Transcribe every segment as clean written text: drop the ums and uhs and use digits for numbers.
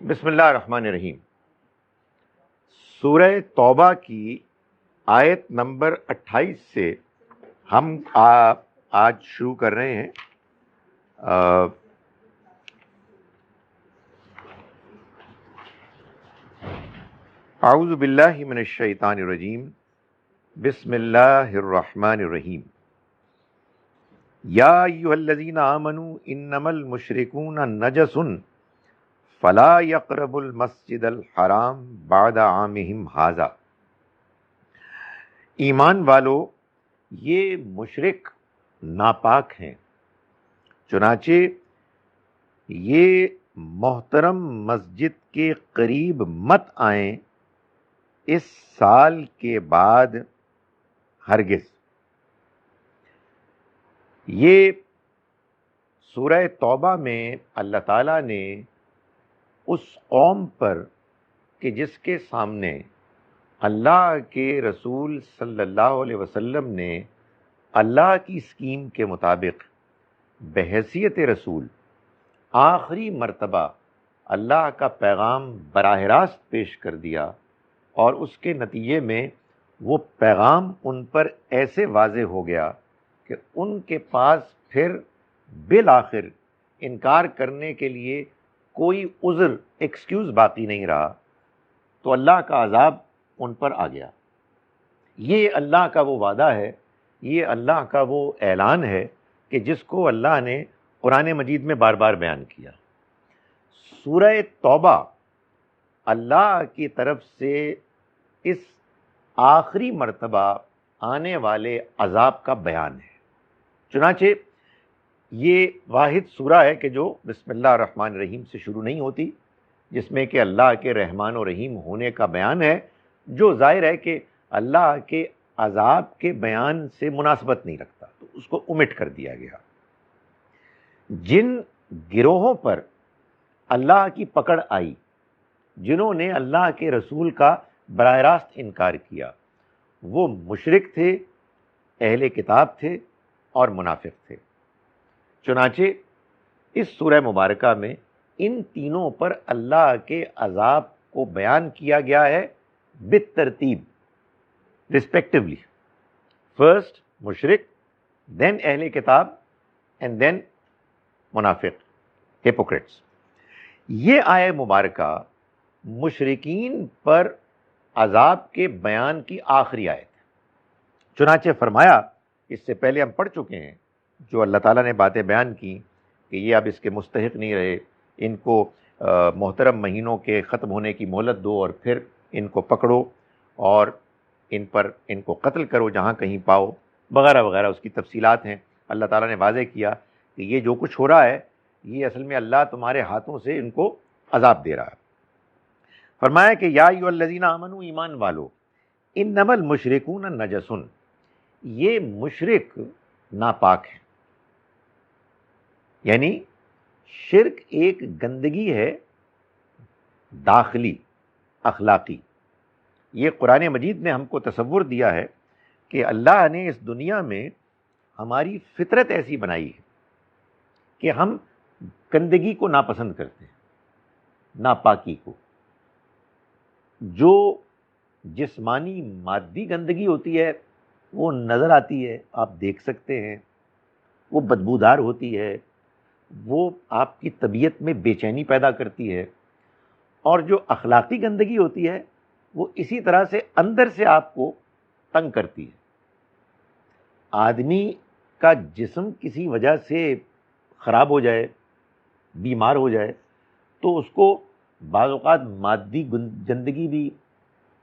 بسم اللہ الرحمن الرحیم۔ سورہ توبہ کی آیت نمبر 28 سے ہم آج شروع کر رہے ہیں۔ اعوذ باللہ من الشیطان الرجیم، بسم اللہ الرحمن الرحیم۔ یا ایھا الذین آمنوا انما المشرکون نجس فلا یقربوا المسجد الحرام بعد عامہم ھذا۔ ایمان والو، یہ مشرک ناپاک ہیں، چنانچہ یہ محترم مسجد کے قریب مت آئیں اس سال کے بعد ہرگز۔ یہ سورہ توبہ میں اللہ تعالیٰ نے اس قوم پر کہ جس کے سامنے اللہ کے رسول صلی اللہ علیہ وسلم نے اللہ کی اسکیم کے مطابق بحیثیت رسول آخری مرتبہ اللہ کا پیغام براہ راست پیش کر دیا، اور اس کے نتیجے میں وہ پیغام ان پر ایسے واضح ہو گیا کہ ان کے پاس پھر بالآخر انکار کرنے کے لیے کوئی عذر ایکسکیوز باقی نہیں رہا، تو اللہ کا عذاب ان پر آ گیا۔ یہ اللہ کا وہ وعدہ ہے، یہ اللہ کا وہ اعلان ہے کہ جس کو اللہ نے قرآن مجید میں بار بار بیان کیا۔ سورہ توبہ اللہ کی طرف سے اس آخری مرتبہ آنے والے عذاب کا بیان ہے۔ چنانچہ یہ واحد سورہ ہے کہ جو بسم اللہ الرحمن الرحیم سے شروع نہیں ہوتی، جس میں کہ اللہ کے رحمان و رحیم ہونے کا بیان ہے، جو ظاہر ہے کہ اللہ کے عذاب کے بیان سے مناسبت نہیں رکھتا، تو اس کو omit کر دیا گیا۔ جن گروہوں پر اللہ کی پکڑ آئی، جنہوں نے اللہ کے رسول کا براہ راست انکار کیا، وہ مشرک تھے، اہل کتاب تھے اور منافق تھے۔ چنانچہ اس سورہ مبارکہ میں ان تینوں پر اللہ کے عذاب کو بیان کیا گیا ہے بالترتیب، رسپیکٹیولی۔ فرسٹ مشرک، دین اہل کتاب، اینڈ دین منافق، ہیپوکریٹس۔ یہ آیہ مبارکہ مشرکین پر عذاب کے بیان کی آخری آیت ہے۔ چنانچہ فرمایا، اس سے پہلے ہم پڑھ چکے ہیں، جو اللہ تعالیٰ نے باتیں بیان کی کہ یہ اب اس کے مستحق نہیں رہے، ان کو محترم مہینوں کے ختم ہونے کی مہلت دو، اور پھر ان کو پکڑو اور ان کو قتل کرو جہاں کہیں پاؤ، وغیرہ وغیرہ۔ اس کی تفصیلات ہیں۔ اللہ تعالیٰ نے واضح کیا کہ یہ جو کچھ ہو رہا ہے، یہ اصل میں اللہ تمہارے ہاتھوں سے ان کو عذاب دے رہا ہے۔ فرمایا کہ یا ایھا الذین آمنوا، ایمان والو، انما المشرکون نجس، یہ مشرک ناپاک ہیں، یعنی شرک ایک گندگی ہے داخلی، اخلاقی۔ یہ قرآن مجید نے ہم کو تصور دیا ہے کہ اللہ نے اس دنیا میں ہماری فطرت ایسی بنائی ہے کہ ہم گندگی کو ناپسند کرتے ہیں، ناپاکی کو۔ جو جسمانی مادی گندگی ہوتی ہے وہ نظر آتی ہے، آپ دیکھ سکتے ہیں، وہ بدبودار ہوتی ہے، وہ آپ کی طبیعت میں بے چینی پیدا کرتی ہے۔ اور جو اخلاقی گندگی ہوتی ہے وہ اسی طرح سے اندر سے آپ کو تنگ کرتی ہے۔ آدمی کا جسم کسی وجہ سے خراب ہو جائے، بیمار ہو جائے، تو اس کو بعض اوقات مادی گندگی بھی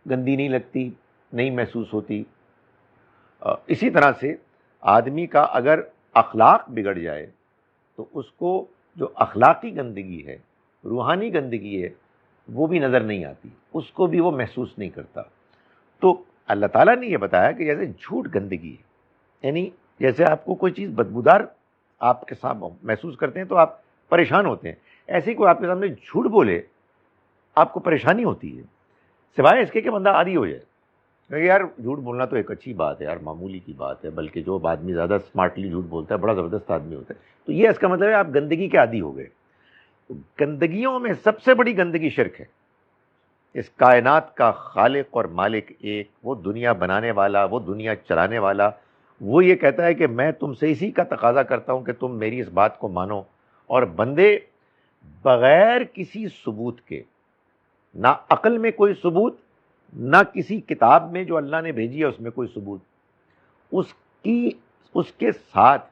گندی نہیں لگتی، نہیں محسوس ہوتی۔ اسی طرح سے آدمی کا اگر اخلاق بگڑ جائے تو اس کو جو اخلاقی گندگی ہے، روحانی گندگی ہے، وہ بھی نظر نہیں آتی، اس کو بھی وہ محسوس نہیں کرتا۔ تو اللہ تعالیٰ نے یہ بتایا کہ جیسے جھوٹ گندگی ہے، یعنی جیسے آپ کو کوئی چیز بدبودار آپ کے ساتھ محسوس کرتے ہیں تو آپ پریشان ہوتے ہیں، ایسے ہی کوئی آپ کے سامنے جھوٹ بولے آپ کو پریشانی ہوتی ہے، سوائے اس کے کہ بندہ عادی ہو جائے۔ کیونکہ یار جھوٹ بولنا تو ایک اچھی بات ہے یار، معمولی کی بات ہے، بلکہ جو آدمی زیادہ اسمارٹلی جھوٹ بولتا ہے بڑا زبردست آدمی ہوتا ہے۔ تو یہ اس کا مطلب ہے آپ گندگی کے عادی ہو گئے۔ گندگیوں میں سب سے بڑی گندگی شرک ہے. اس کائنات کا خالق اور مالک ایک، وہ دنیا بنانے والا، وہ دنیا چلانے والا، وہ یہ کہتا ہے کہ میں تم سے اسی کا تقاضا کرتا ہوں کہ تم میری اس بات کو مانو. اور بندے بغیر کسی ثبوت کے، نہ عقل میں کوئی ثبوت، نہ کسی کتاب میں جو اللہ نے بھیجی ہے اس میں کوئی ثبوت، اس کے ساتھ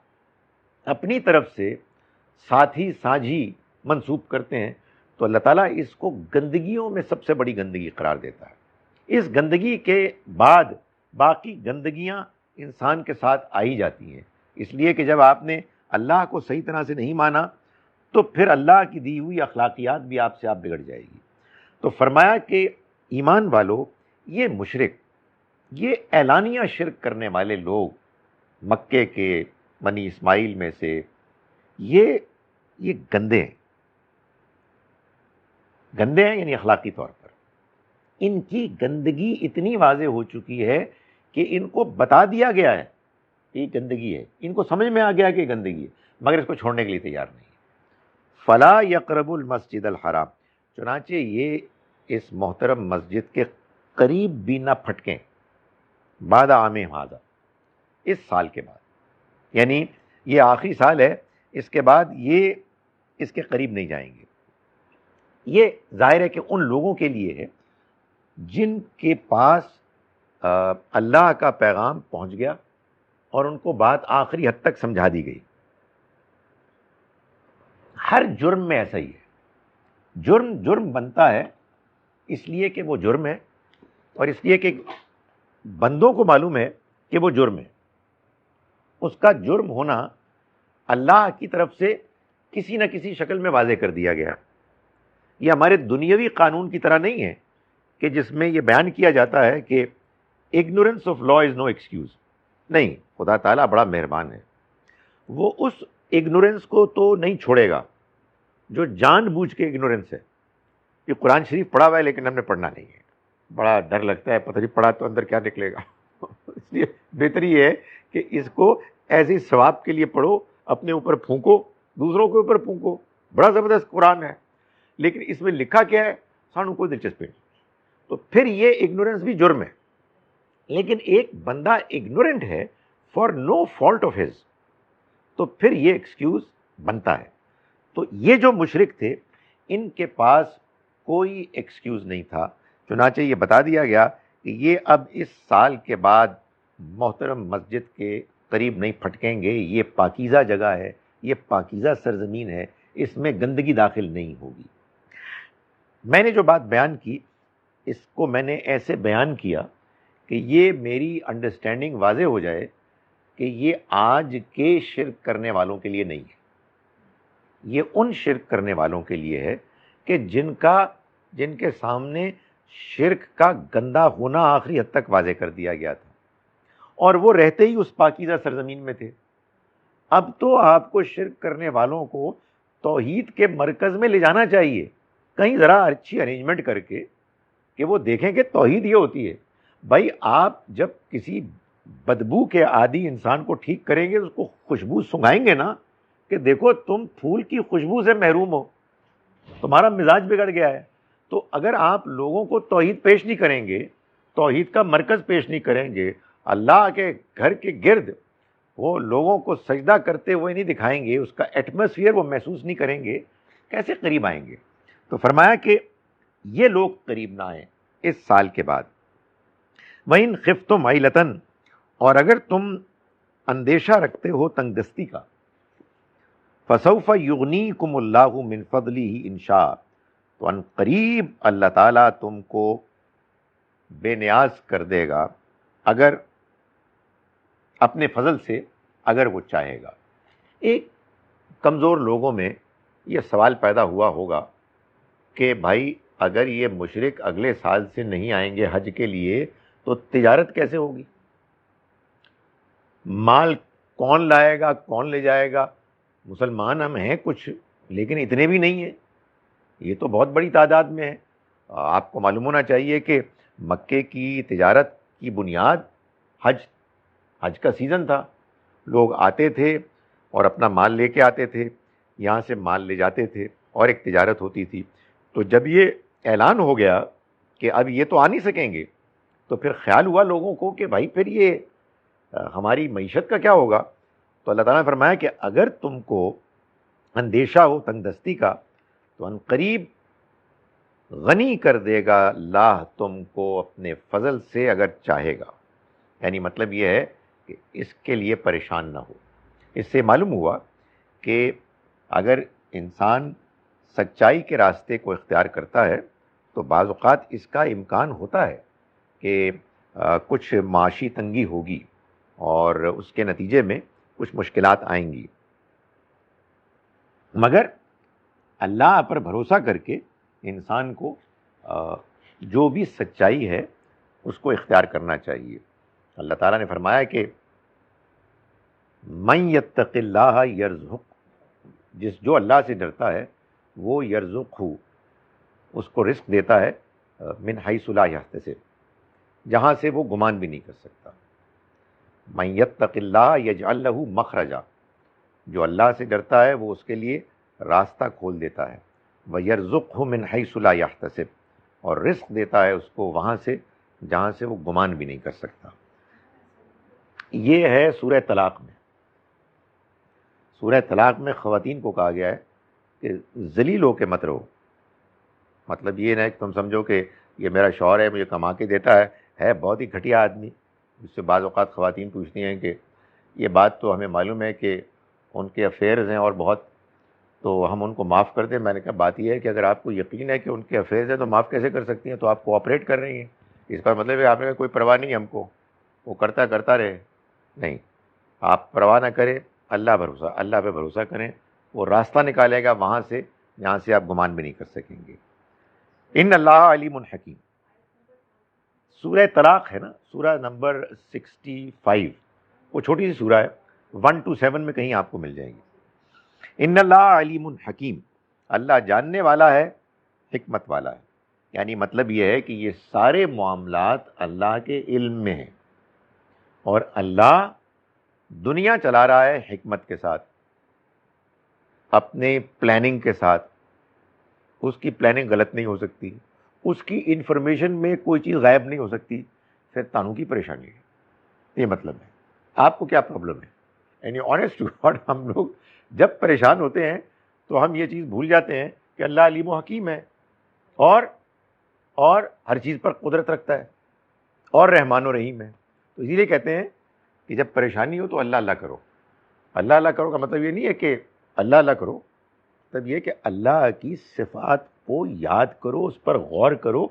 اپنی طرف سے ساتھی ساجھی منسوب کرتے ہیں، تو اللہ تعالیٰ اس کو گندگیوں میں سب سے بڑی گندگی قرار دیتا ہے. اس گندگی کے بعد باقی گندگیاں انسان کے ساتھ آئی جاتی ہیں، اس لیے کہ جب آپ نے اللہ کو صحیح طرح سے نہیں مانا تو پھر اللہ کی دی ہوئی اخلاقیات بھی آپ سے بگڑ جائے گی. تو فرمایا کہ ایمان والو، یہ مشرک، یہ اعلانیہ شرک کرنے والے لوگ مکے کے بنی اسماعیل میں سے، یہ گندے ہیں. گندے ہیں یعنی اخلاقی طور پر ان کی گندگی اتنی واضح ہو چکی ہے کہ ان کو بتا دیا گیا ہے یہ گندگی ہے، ان کو سمجھ میں آ گیا کہ یہ گندگی ہے، مگر اس کو چھوڑنے کے لیے تیار نہیں. فلا یقرب المسجد الحرام، چنانچہ یہ اس محترم مسجد کے قریب بھی نہ پھٹکیں، بعد عام ھذا، اس سال کے بعد، یعنی یہ آخری سال ہے، اس کے بعد یہ اس کے قریب نہیں جائیں گے. یہ ظاہر ہے کہ ان لوگوں کے لیے ہے جن کے پاس اللہ کا پیغام پہنچ گیا اور ان کو بات آخری حد تک سمجھا دی گئی. ہر جرم میں ایسا ہی ہے، جرم بنتا ہے اس لیے کہ وہ جرم ہے، اور اس لیے کہ بندوں کو معلوم ہے کہ وہ جرم ہے. اس کا جرم ہونا اللہ کی طرف سے کسی نہ کسی شکل میں واضح کر دیا گیا. یہ ہمارے دنیاوی قانون کی طرح نہیں ہے کہ جس میں یہ بیان کیا جاتا ہے کہ ignorance of law is no excuse. نہیں، خدا تعالیٰ بڑا مہربان ہے، وہ اس ignorance کو تو نہیں چھوڑے گا جو جان بوجھ کے ignorance ہے. یہ قرآن شریف پڑھا ہوا ہے لیکن ہم نے پڑھنا نہیں ہے، بڑا ڈر لگتا ہے، پتہ نہیں پڑھا تو اندر کیا نکلے گا. اس لیے بہتر یہ ہے کہ اس کو ایسے ثواب کے لیے پڑھو، اپنے اوپر پھونکو، دوسروں کے اوپر پھونکو. بڑا زبردست قرآن ہے لیکن اس میں لکھا کیا ہے سانو کوئی دلچسپی نہیں. تو پھر یہ اگنورنس بھی جرم ہے. لیکن ایک بندہ اگنورنٹ ہے for no fault of his, تو پھر یہ ایکسکیوز بنتا ہے. تو یہ جو مشرک تھے ان کے پاس کوئی ایکسکیوز نہیں تھا. چنانچہ یہ بتا دیا گیا کہ یہ اب اس سال کے بعد محترم مسجد کے قریب نہیں پھٹکیں گے. یہ پاکیزہ جگہ ہے، یہ پاکیزہ سرزمین ہے، اس میں گندگی داخل نہیں ہوگی. میں نے جو بات بیان کی اس کو میں نے ایسے بیان کیا کہ یہ میری انڈرسٹینڈنگ واضح ہو جائے کہ یہ آج کے شرک کرنے والوں کے لیے نہیں ہے، یہ ان شرک کرنے والوں کے لیے ہے کہ جن کے سامنے شرک کا گندا ہونا آخری حد تک واضح کر دیا گیا تھا اور وہ رہتے ہی اس پاکیزہ سرزمین میں تھے. اب تو آپ کو شرک کرنے والوں کو توحید کے مرکز میں لے جانا چاہیے، کہیں ذرا اچھی ارینجمنٹ کر کے کہ وہ دیکھیں کہ توحید یہ ہوتی ہے. بھائی آپ جب کسی بدبو کے عادی انسان کو ٹھیک کریں گے اس کو خوشبو سنگھائیں گے نا کہ دیکھو تم پھول کی خوشبو سے محروم ہو، تمہارا مزاج بگڑ گیا ہے. تو اگر آپ لوگوں کو توحید پیش نہیں کریں گے، توحید کا مرکز پیش نہیں کریں گے، اللہ کے گھر کے گرد وہ لوگوں کو سجدہ کرتے ہوئے نہیں دکھائیں گے، اس کا ایٹماسفیئر وہ محسوس نہیں کریں گے، کیسے قریب آئیں گے؟ تو فرمایا کہ یہ لوگ قریب نہ آئیں اس سال کے بعد. وَإِنْ خِفْتُمْ عَيْلَةً، اور اگر تم اندیشہ رکھتے ہو تنگ دستی کا، فَسَوْفَ يُغْنِيكُمُ اللَّهُ مِنْ فَضْلِهِ إِنْ شَاءَ، تو ان قریب اللہ تعالیٰ تم کو بے نیاز کر دے گا اگر اپنے فضل سے، اگر وہ چاہے گا. ایک کمزور لوگوں میں یہ سوال پیدا ہوا ہوگا کہ بھائی اگر یہ مشرک اگلے سال سے نہیں آئیں گے حج کے لیے تو تجارت کیسے ہوگی؟ مال کون لائے گا، کون لے جائے گا؟ مسلمان ہم ہیں کچھ لیکن اتنے بھی نہیں ہیں، یہ تو بہت بڑی تعداد میں ہے. آپ کو معلوم ہونا چاہیے کہ مکے کی تجارت کی بنیاد حج کا سیزن تھا. لوگ آتے تھے اور اپنا مال لے کے آتے تھے، یہاں سے مال لے جاتے تھے. اور ایک تجارت ہوتی تھی. تو جب یہ اعلان ہو گیا کہ اب یہ تو آ نہیں سکیں گے، تو پھر خیال ہوا لوگوں کو کہ بھائی پھر یہ ہماری معیشت کا کیا ہوگا. تو اللہ تعالیٰ نے فرمایا کہ اگر تم کو اندیشہ ہو تنگ دستی کا تو ان قریب غنی کر دے گا اللہ تم کو اپنے فضل سے اگر چاہے گا. یعنی مطلب یہ ہے کہ اس کے لیے پریشان نہ ہو. اس سے معلوم ہوا کہ اگر انسان سچائی کے راستے کو اختیار کرتا ہے تو بعض اوقات اس کا امکان ہوتا ہے کہ کچھ معاشی تنگی ہوگی اور اس کے نتیجے میں کچھ مشکلات آئیں گی، مگر اللہ پر بھروسہ کر کے انسان کو جو بھی سچائی ہے اس کو اختیار کرنا چاہیے. اللہ تعالیٰ نے فرمایا کہ من یتق اللہ یرزق، جو اللہ سے ڈرتا ہے وہ یرزقہ، اس کو رزق دیتا ہے من حیث لا یحتسب، جہاں سے وہ گمان بھی نہیں کر سکتا. من یتق اللہ یجعل لہ مخرجا، جو اللہ سے ڈرتا ہے وہ اس کے لیے راستہ کھول دیتا ہے. وَيَرْزُقْهُ مِنْ حَيْثُ لَا يَحْتَسِبْ، اور رزق دیتا ہے اس کو وہاں سے جہاں سے وہ گمان بھی نہیں کر سکتا. یہ ہے سورہ طلاق میں. سورہ طلاق میں خواتین کو کہا گیا ہے کہ ذلیل ہو کے مت رہو. مطلب یہ نہ کہ تم سمجھو کہ یہ میرا شوہر ہے مجھے کما کے دیتا ہے بہت ہی گھٹیا آدمی. اس سے بعض اوقات خواتین پوچھتی ہیں کہ یہ بات تو ہمیں معلوم ہے کہ ان کے افیئرز ہیں اور بہت، تو ہم ان کو معاف کر دیں. میں نے کہا بات یہ ہے کہ اگر آپ کو یقین ہے کہ ان کے افیئرز ہیں تو معاف کیسے کر سکتی ہیں؟ تو آپ کوآپریٹ کر رہی ہیں. اس کا مطلب ہے آپ نے کوئی پرواہ نہیں ہم کو، وہ کرتا رہے. نہیں، آپ پرواہ نہ کریں، اللہ پہ بھروسہ کریں، وہ راستہ نکالے گا وہاں سے جہاں سے آپ گمان بھی نہیں کر سکیں گے. ان اللہ علیم حکیم. سورہ طلاق ہے نا، سورہ نمبر 65، وہ چھوٹی سی سورہ ہے، 1 to 7 میں کہیں آپ کو مل جائے گی. ان اللہ علیم حکیم، اللہ جاننے والا ہے، حکمت والا ہے. یعنی مطلب یہ ہے کہ یہ سارے معاملات اللہ کے علم میں ہیں اور اللہ دنیا چلا رہا ہے حکمت کے ساتھ، اپنے پلاننگ کے ساتھ. اس کی پلاننگ غلط نہیں ہو سکتی، اس کی انفارمیشن میں کوئی چیز غائب نہیں ہو سکتی. پھر تانوں کی پریشانی ہے. یہ مطلب ہے. آپ کو کیا پرابلم ہے؟ یعنی آنیسٹ ٹو گاڈ ہم لوگ جب پریشان ہوتے ہیں تو ہم یہ چیز بھول جاتے ہیں کہ اللہ علیم و حکیم ہے اور ہر چیز پر قدرت رکھتا ہے اور رحمان و رحیم ہے. تو اسی لیے کہتے ہیں کہ جب پریشانی ہو تو اللہ اللہ کرو. اللہ اللہ کرو کا مطلب یہ نہیں ہے کہ اللہ اللہ کرو، مطلب یہ کہ اللہ کی صفات کو یاد کرو، اس پر غور کرو،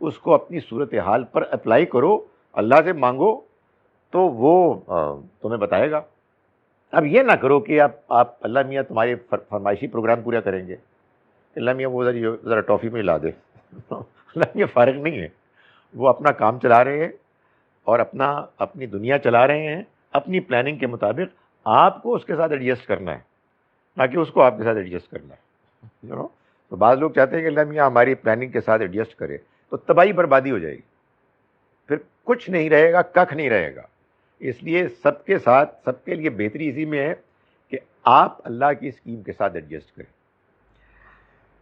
اس کو اپنی صورتحال پر اپلائی کرو، اللہ سے مانگو تو وہ تمہیں بتائے گا. اب یہ نہ کرو کہ آپ اللہ میاں تمہارے فرمائشی پروگرام پورا کریں گے، اللہ میاں وہ ذرا ٹافی میں لا دے. اللہ میاں فارغ نہیں ہے، وہ اپنا کام چلا رہے ہیں اور اپنی دنیا چلا رہے ہیں اپنی پلاننگ کے مطابق. آپ کو اس کے ساتھ ایڈجسٹ کرنا ہے، نہ کہ اس کو آپ کے ساتھ ایڈجسٹ کرنا ہے. تو بعض لوگ چاہتے ہیں کہ اللہ میاں ہماری پلاننگ کے ساتھ ایڈجسٹ کرے، تو تباہی بربادی ہو جائے گی، پھر کچھ نہیں رہے گا، ککھ نہیں رہے گا. اس لیے سب کے ساتھ، سب کے لیے بہتری اسی میں ہے کہ آپ اللہ کی اسکیم کے ساتھ ایڈجسٹ کریں.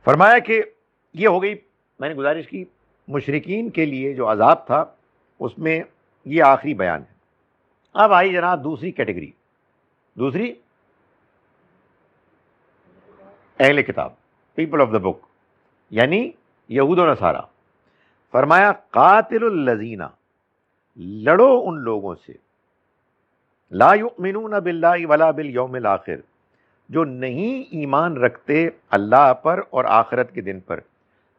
فرمایا کہ یہ ہو گئی، میں نے گزارش کی مشرکین کے لیے جو عذاب تھا اس میں یہ آخری بیان ہے. اب آئی جناب دوسری کیٹیگری، دوسری اہل کتاب، پیپل آف دا بک، یعنی یہود و نصارہ. فرمایا قاتل الذین، لڑو ان لوگوں سے، لا یؤمنون باللہ ولا بالیوم الآخر، جو نہیں ایمان رکھتے اللہ پر اور آخرت کے دن پر.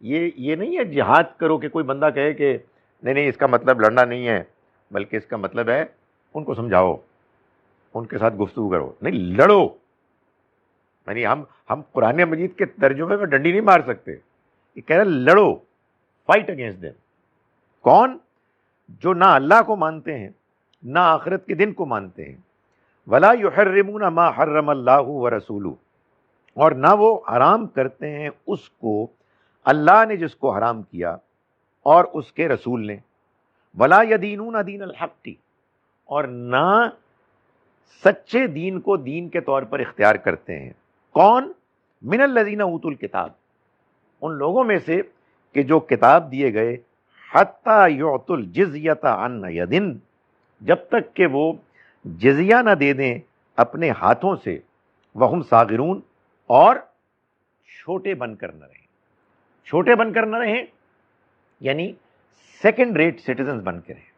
یہ نہیں ہے جہاد کرو کہ کوئی بندہ کہے کہ نہیں اس کا مطلب لڑنا نہیں ہے، بلکہ اس کا مطلب ہے ان کو سمجھاؤ، ان کے ساتھ گفتگو کرو، نہیں لڑو. یعنی ہم قرآن مجید کے ترجمے میں ڈنڈی نہیں مار سکتے، یہ کہہ رہے لڑو، فائٹ اگینسٹ دیم. کون؟ جو نہ اللہ کو مانتے ہیں نہ آخرت کے دن کو مانتے ہیں. ولا یحرمون ما حرم اللہ ورسولہ، اور نہ وہ حرام کرتے ہیں اس کو اللہ نے جس کو حرام کیا اور اس کے رسول نے. ولا یدینون دین الحق، اور نہ سچے دین کو دین کے طور پر اختیار کرتے ہیں. کون؟ من الذین اوتوا الکتاب، ان لوگوں میں سے کہ جو کتاب دیے گئے، حتی یعطوا الجزیۃ عن ید، جب تک کہ وہ جزیہ نہ دے دیں اپنے ہاتھوں سے، وہم صاغرون، اور چھوٹے بن کر نہ رہیں. چھوٹے بن کر نہ رہیں یعنی سیکنڈ ریٹ سٹیزنز بن کے رہیں.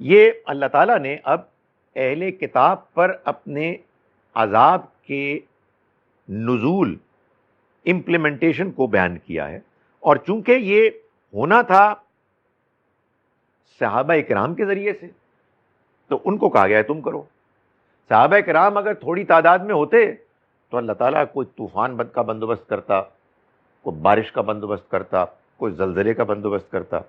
یہ اللہ تعالیٰ نے اب اہل کتاب پر اپنے عذاب کے نزول، امپلیمنٹیشن کو بیان کیا ہے، اور چونکہ یہ ہونا تھا صحابہ کرام کے ذریعے سے تو ان کو کہا گیا ہے تم کرو. صحابہ کرام اگر تھوڑی تعداد میں ہوتے تو اللہ تعالیٰ کوئی طوفان کا بندوبست کرتا، کوئی بارش کا بندوبست کرتا، کوئی زلزلے کا بندوبست کرتا.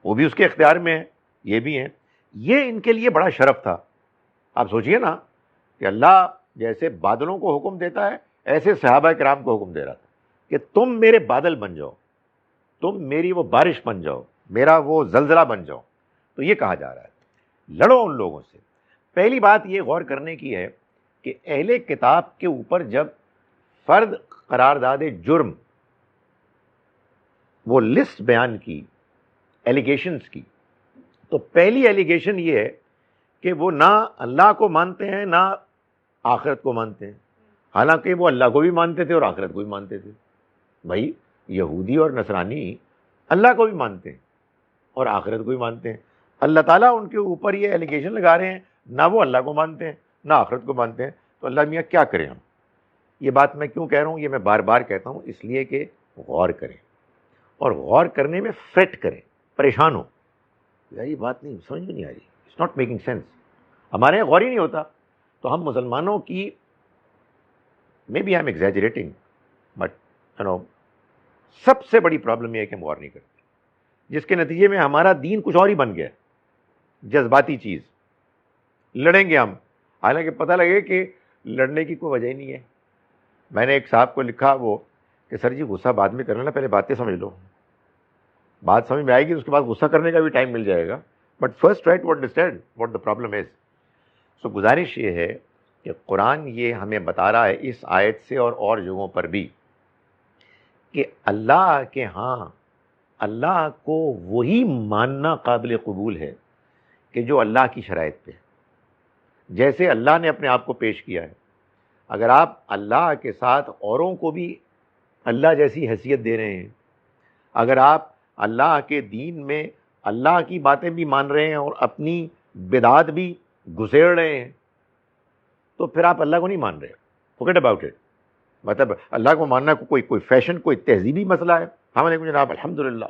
وہ بھی اس کے اختیار میں ہے، یہ بھی ہیں. یہ ان کے لیے بڑا شرف تھا. آپ سوچئے نا کہ اللہ جیسے بادلوں کو حکم دیتا ہے، ایسے صحابہ کرام کو حکم دے رہا تھا کہ تم میرے بادل بن جاؤ، تم میری وہ بارش بن جاؤ، میرا وہ زلزلہ بن جاؤ. تو یہ کہا جا رہا ہے لڑو ان لوگوں سے. پہلی بات یہ غور کرنے کی ہے کہ اہل کتاب کے اوپر جب فرد قرارداد جرم، وہ لسٹ بیان کی ایلیگیشنز کی، تو پہلی ایلیگیشن یہ ہے کہ وہ نہ اللہ کو مانتے ہیں نہ آخرت کو مانتے ہیں، حالانکہ وہ اللہ کو بھی مانتے تھے اور آخرت کو بھی مانتے تھے. بھائی یہودی اور نصرانی اللہ کو بھی مانتے ہیں اور آخرت کو بھی مانتے ہیں. اللہ تعالیٰ ان کے اوپر یہ ایلیگیشن لگا رہے ہیں نہ وہ اللہ کو مانتے ہیں نہ آخرت کو مانتے ہیں. تو اللہ میاں کیا کریں ہم؟ یہ بات میں کیوں کہہ رہا ہوں؟ یہ میں بار بار کہتا ہوں اس لیے کہ غور کریں، اور غور کرنے میں فٹ کریں، پریشان ہو یار یہ بات نہیں سمجھ میں نہیں آ رہی، اٹس ناٹ میکنگ سینس. ہمارے یہاں غور ہی نہیں ہوتا. تو ہم مسلمانوں کی may be I am exaggerating but سب سے بڑی پرابلم یہ ہے کہ ہم غور نہیں کرتے، جس کے نتیجے میں ہمارا دین کچھ اور ہی بن گیا، جذباتی چیز. لڑیں گے ہم، حالانکہ پتہ لگے کہ لڑنے کی کوئی وجہ ہی نہیں ہے. میں نے ایک صاحب کو لکھا وہ کہ سر جی غصہ بعد میں کرنا، پہلے باتیں سمجھ لو، بات سمجھ میں آئے گی اس کے بعد غصہ کرنے کا بھی ٹائم مل جائے گا، but first try to understand what the problem is. So گزارش یہ ہے کہ قرآن یہ ہمیں بتا رہا ہے اس آیت سے اور جگہوں پر بھی کہ اللہ کے ہاں اللہ کو وہی ماننا قابل قبول ہے کہ جو اللہ کی شرائط پہ، جیسے اللہ نے اپنے آپ کو پیش کیا ہے. اگر آپ اللہ کے ساتھ اوروں کو بھی اللہ جیسی حیثیت دے رہے ہیں، اگر آپ اللہ کے دین میں اللہ کی باتیں بھی مان رہے ہیں اور اپنی بدعات بھی گھسیڑ رہے ہیں، تو پھر آپ اللہ کو نہیں مان رہے. Forget about it. مطلب اللہ کو ماننا کوئی فیشن، کوئی تہذیبی مسئلہ ہے. ہم علیکم جناب الحمدللہ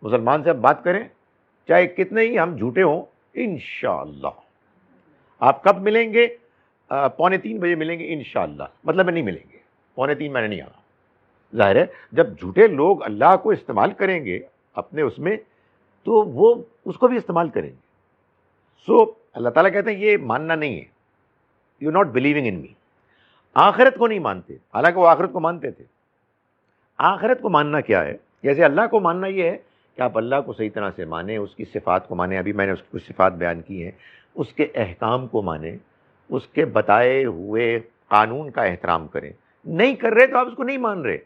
مسلمان سے اب بات کریں چاہے کتنے ہی ہم جھوٹے ہوں، انشاءاللہ. آپ کب ملیں گے؟ 2:45 بجے ملیں گے انشاءاللہ. مطلب نہیں ملیں گے 2:45 میں نے نہیں آنا. ظاہر ہے جب جھوٹے لوگ اللہ کو استعمال کریں گے اپنے اس میں تو وہ اس کو بھی استعمال کریں گے. سو اللہ تعالیٰ کہتے ہیں یہ ماننا نہیں ہے، یو ناٹ بلیونگ ان می. آخرت کو نہیں مانتے، حالانکہ وہ آخرت کو مانتے تھے. آخرت کو ماننا کیا ہے؟ جیسے اللہ کو ماننا یہ ہے کہ آپ اللہ کو صحیح طرح سے مانیں، اس کی صفات کو مانیں. ابھی میں نے اس کی کچھ صفات بیان کی ہیں. اس کے احکام کو مانیں، اس کے بتائے ہوئے قانون کا احترام کریں. نہیں کر رہے تو آپ اس کو نہیں مان رہے.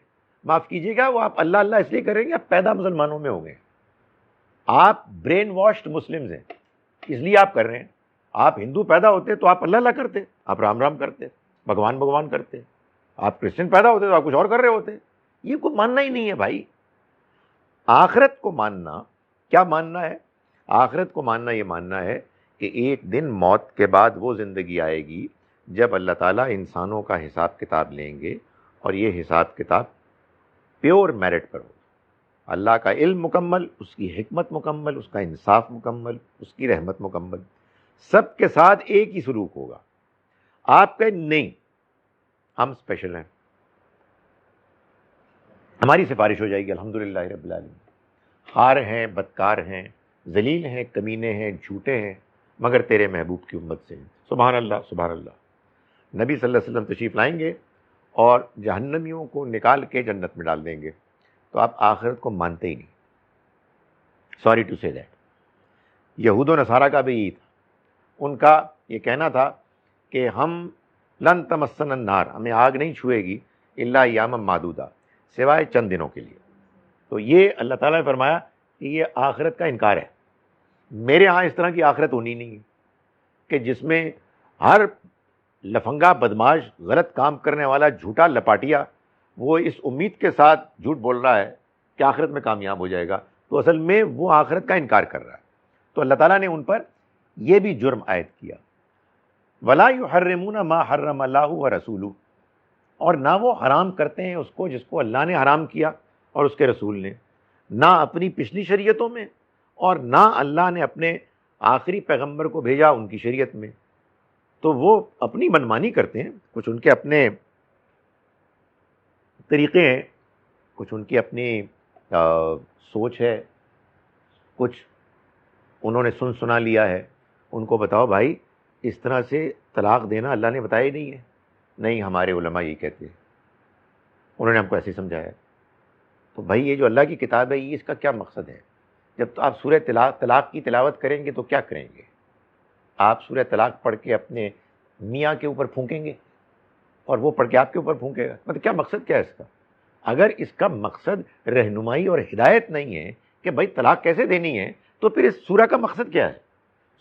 معاف کیجیے گا، وہ آپ اللہ اللہ اس لیے کریں گے آپ پیدا مسلمانوں میں ہوں گے. آپ برین واشڈ مسلمز ہیں اس لیے آپ کر رہے ہیں. آپ ہندو پیدا ہوتے تو آپ اللہ اللہ کرتے، آپ رام رام کرتے، بھگوان بھگوان کرتے. آپ کرسچن پیدا ہوتے تو آپ کچھ اور کر رہے ہوتے. یہ کوئی ماننا ہی نہیں ہے بھائی. آخرت کو ماننا کیا ماننا ہے؟ آخرت کو ماننا یہ ماننا ہے کہ ایک دن موت کے بعد وہ زندگی آئے گی جب اللہ تعالیٰ انسانوں کا حساب کتاب لیں گے، اور یہ حساب کتاب پیور میرٹ پر ہوگا. اللہ کا علم مکمل، اس کی حکمت مکمل، اس کا انصاف مکمل، اس کی رحمت مکمل. سب کے ساتھ ایک ہی سلوک ہوگا. آپ کہیں نہیں ہم اسپیشل ہیں، ہماری سفارش ہو جائے گی الحمدللہ رب العالمین. خار ہیں، بدکار ہیں، ذلیل ہیں، کمینے ہیں، جھوٹے ہیں، مگر تیرے محبوب کی امت سے ہیں. سبحان اللہ سبحان اللہ. نبی صلی اللہ علیہ وسلم تشریف لائیں گے اور جہنمیوں کو نکال کے جنت میں ڈال دیں گے. تو آپ آخرت کو مانتے ہی نہیں. سوری ٹو سے دیٹ. یہود و نصارہ کا بھی یہی تھا. ان کا یہ کہنا تھا کہ ہم لن تمسنا النار، ہمیں آگ نہیں چھوئے گی الا ایاما معدودہ، سوائے چند دنوں کے لیے۔ تو یہ اللہ تعالیٰ نے فرمایا کہ یہ آخرت کا انکار ہے۔ میرے ہاں اس طرح کی آخرت ہونی نہیں ہے کہ جس میں ہر لفنگا بدماش غلط کام کرنے والا جھوٹا لپاٹیا وہ اس امید کے ساتھ جھوٹ بول رہا ہے کہ آخرت میں کامیاب ہو جائے گا، تو اصل میں وہ آخرت کا انکار کر رہا ہے۔ تو اللہ تعالیٰ نے ان پر یہ بھی جرم عائد کیا، وَلَا يُحَرِّمُونَ مَا حَرَّمَ اللَّهُ وَرَسُولُهُ، اور نہ وہ حرام کرتے ہیں اس کو جس کو اللہ نے حرام کیا اور اس کے رسول نے، نہ اپنی پچھلی شریعتوں میں اور نہ اللہ نے اپنے آخری پیغمبر کو بھیجا ان کی شریعت میں۔ تو وہ اپنی منمانی کرتے ہیں، کچھ ان کے اپنے طریقے ہیں، کچھ ان کی اپنی سوچ ہے، کچھ انہوں نے سن سنا لیا ہے۔ ان کو بتاؤ بھائی اس طرح سے طلاق دینا اللہ نے بتایا ہی نہیں ہے۔ نہیں، ہمارے علماء یہ کہتے ہیں، انہوں نے ہم کو ایسے سمجھایا۔ تو بھائی یہ جو اللہ کی کتاب ہے یہ اس کا کیا مقصد ہے؟ جب تو آپ سورہ طلاق کی تلاوت کریں گے تو کیا کریں گے؟ آپ سورہ طلاق پڑھ کے اپنے میاں کے اوپر پھونکیں گے اور وہ پڑھ کے آپ کے اوپر پھونکے گا؟ مطلب کیا مقصد کیا ہے اس کا؟ اگر اس کا مقصد رہنمائی اور ہدایت نہیں ہے کہ بھائی طلاق کیسے دینی ہے، تو پھر اس سورہ کا مقصد کیا ہے؟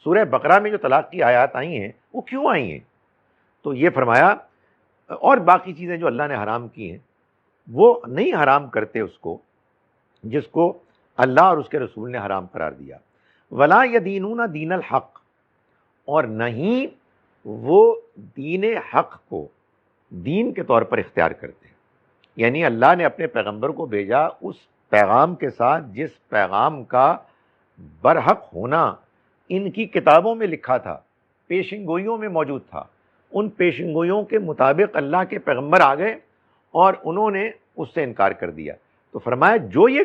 سورہ بقرہ میں جو طلاق کی آیات آئی ہیں وہ کیوں آئی ہیں؟ تو یہ فرمایا، اور باقی چیزیں جو اللہ نے حرام کی ہیں وہ نہیں حرام کرتے اس کو جس کو اللہ اور اس کے رسول نے حرام قرار دیا۔ ولا یدینون دین الحق، اور نہیں وہ دین حق کو دین کے طور پر اختیار کرتے ہیں، یعنی اللہ نے اپنے پیغمبر کو بھیجا اس پیغام کے ساتھ جس پیغام کا برحق ہونا ان کی کتابوں میں لکھا تھا، پیشن گوئیوں میں موجود تھا۔ ان پیشن گوئیوں کے مطابق اللہ کے پیغمبر آ گئے اور انہوں نے اس سے انکار کر دیا۔ تو فرمایا جو یہ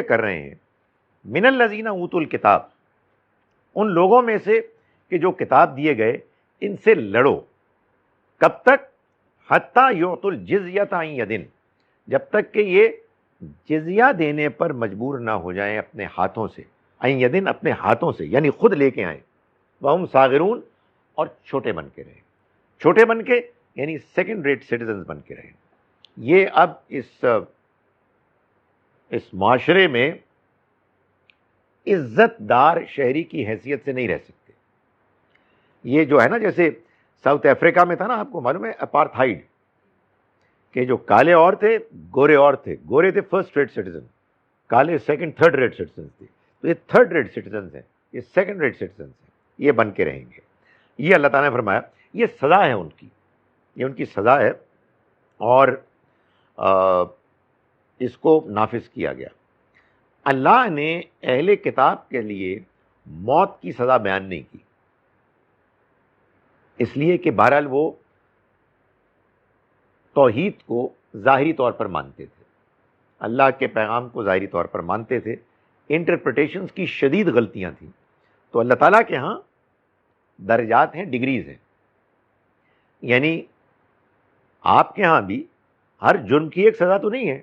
کر رہے ہیں، من الذین اوتوا الکتاب، ان لوگوں میں سے کہ جو کتاب دیے گئے، ان سے لڑو۔ کب تک؟ حتیٰ یعطوا الجزیۃ عن ید، جب تک کہ یہ جزیہ دینے پر مجبور نہ ہو جائیں اپنے ہاتھوں سے، عن ید اپنے ہاتھوں سے، یعنی خود لے کے آئیں، وہم صاغرون، اور چھوٹے بن کے رہیں، چھوٹے بن کے یعنی سیکنڈ ریٹ سٹیزنز بن کے رہیں۔ یہ اب اس معاشرے میں عزت دار شہری کی حیثیت سے نہیں رہ سکتے۔ یہ جو ہے نا، جیسے ساؤتھ افریقہ میں تھا نا، آپ کو معلوم ہے اپارتھائیڈ، کہ جو کالے اور تھے گورے اور تھے، گورے تھے فرسٹ ریٹ سٹیزن، کالے سیکنڈ تھرڈ ریٹ سٹیزن تھے۔ تو یہ تھرڈ ریٹ سٹیزنز ہیں، یہ سیکنڈ ریٹ سٹیزنز ہیں، یہ بن کے رہیں گے۔ یہ اللہ تعالیٰ نے فرمایا یہ سزا ہے ان کی، یہ ان کی سزا ہے، اور اس کو نافذ کیا گیا۔ اللہ نے اہل کتاب کے لیے موت کی سزا بیان نہیں کی، اس لیے کہ بہرحال وہ توحید کو ظاہری طور پر مانتے تھے، اللہ کے پیغام کو ظاہری طور پر مانتے تھے، انٹرپریٹیشنز کی شدید غلطیاں تھیں۔ تو اللہ تعالیٰ کے ہاں درجات ہیں، ڈگریز ہیں، یعنی آپ کے ہاں بھی ہر جرم کی ایک سزا تو نہیں ہے۔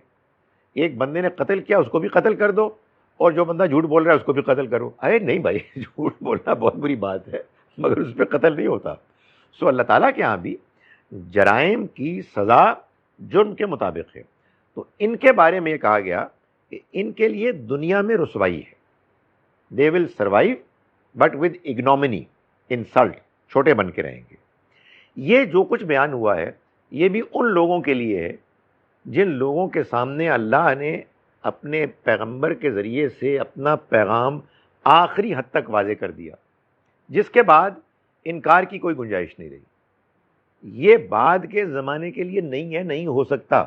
ایک بندے نے قتل کیا، اس کو بھی قتل کر دو، اور جو بندہ جھوٹ بول رہا ہے اس کو بھی قتل کرو۔ ارے نہیں بھائی، جھوٹ بولنا بہت بری بات ہے، مگر اس پہ قتل نہیں ہوتا۔ سو اللہ تعالیٰ کے ہاں بھی جرائم کی سزا جرم کے مطابق ہے۔ تو ان کے بارے میں یہ کہا گیا کہ ان کے لیے دنیا میں رسوائی ہے، they will survive but with ignominy, insult, چھوٹے بن کے رہیں گے۔ یہ جو کچھ بیان ہوا ہے یہ بھی ان لوگوں کے لیے ہے جن لوگوں کے سامنے اللہ نے اپنے پیغمبر کے ذریعے سے اپنا پیغام آخری حد تک واضح کر دیا، جس کے بعد انکار کی کوئی گنجائش نہیں رہی۔ یہ بعد کے زمانے کے لیے نہیں ہے، نہیں ہو سکتا،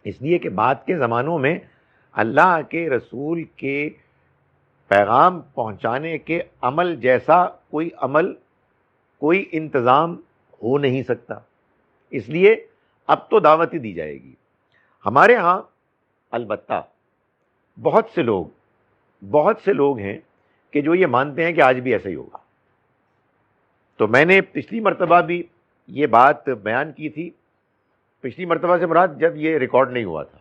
اس لیے کہ بعد کے زمانوں میں اللہ کے رسول کے پیغام پہنچانے کے عمل جیسا کوئی عمل، کوئی انتظام ہو نہیں سکتا، اس لیے اب تو دعوت ہی دی جائے گی۔ ہمارے ہاں البتہ بہت سے لوگ ہیں کہ جو یہ مانتے ہیں کہ آج بھی ایسا ہی ہوگا۔ تو میں نے پچھلی مرتبہ بھی یہ بات بیان کی تھی، پچھلی مرتبہ سے مراد جب یہ ریکارڈ نہیں ہوا تھا،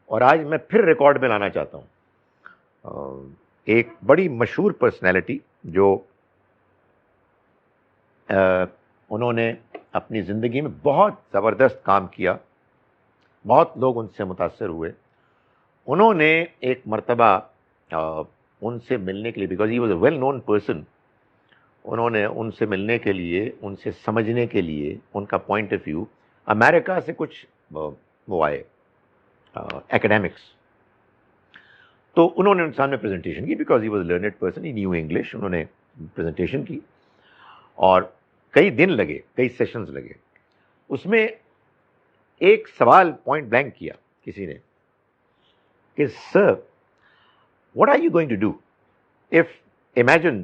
اور آج میں پھر ریکارڈ میں لانا چاہتا ہوں۔ ایک بڑی مشہور پرسنالٹی جو انہوں نے اپنی زندگی میں بہت زبردست کام کیا، بہت لوگ ان سے متاثر ہوئے. انہوں نے ایک مرتبہ ان سے ملنے کے لیے, because he was a well known person, انہوں نے ان سے ملنے کے لیے, ان سے سمجھنے کے لیے, ان کا پوائنٹ آف ویو, امریکہ سے کچھ وہ آئے ایکڈیمکس. تو انہوں نے ان سامنے پریزنٹیشن کی, because he was a learned person, he new English. انہوں نے پریزنٹیشن کی اور کئی دن لگے, کئی سیشنز لگے. اس میں ایک سوال پوائنٹ بلینک کیا کسی نے کہ سر, what are you going to do if, imagine,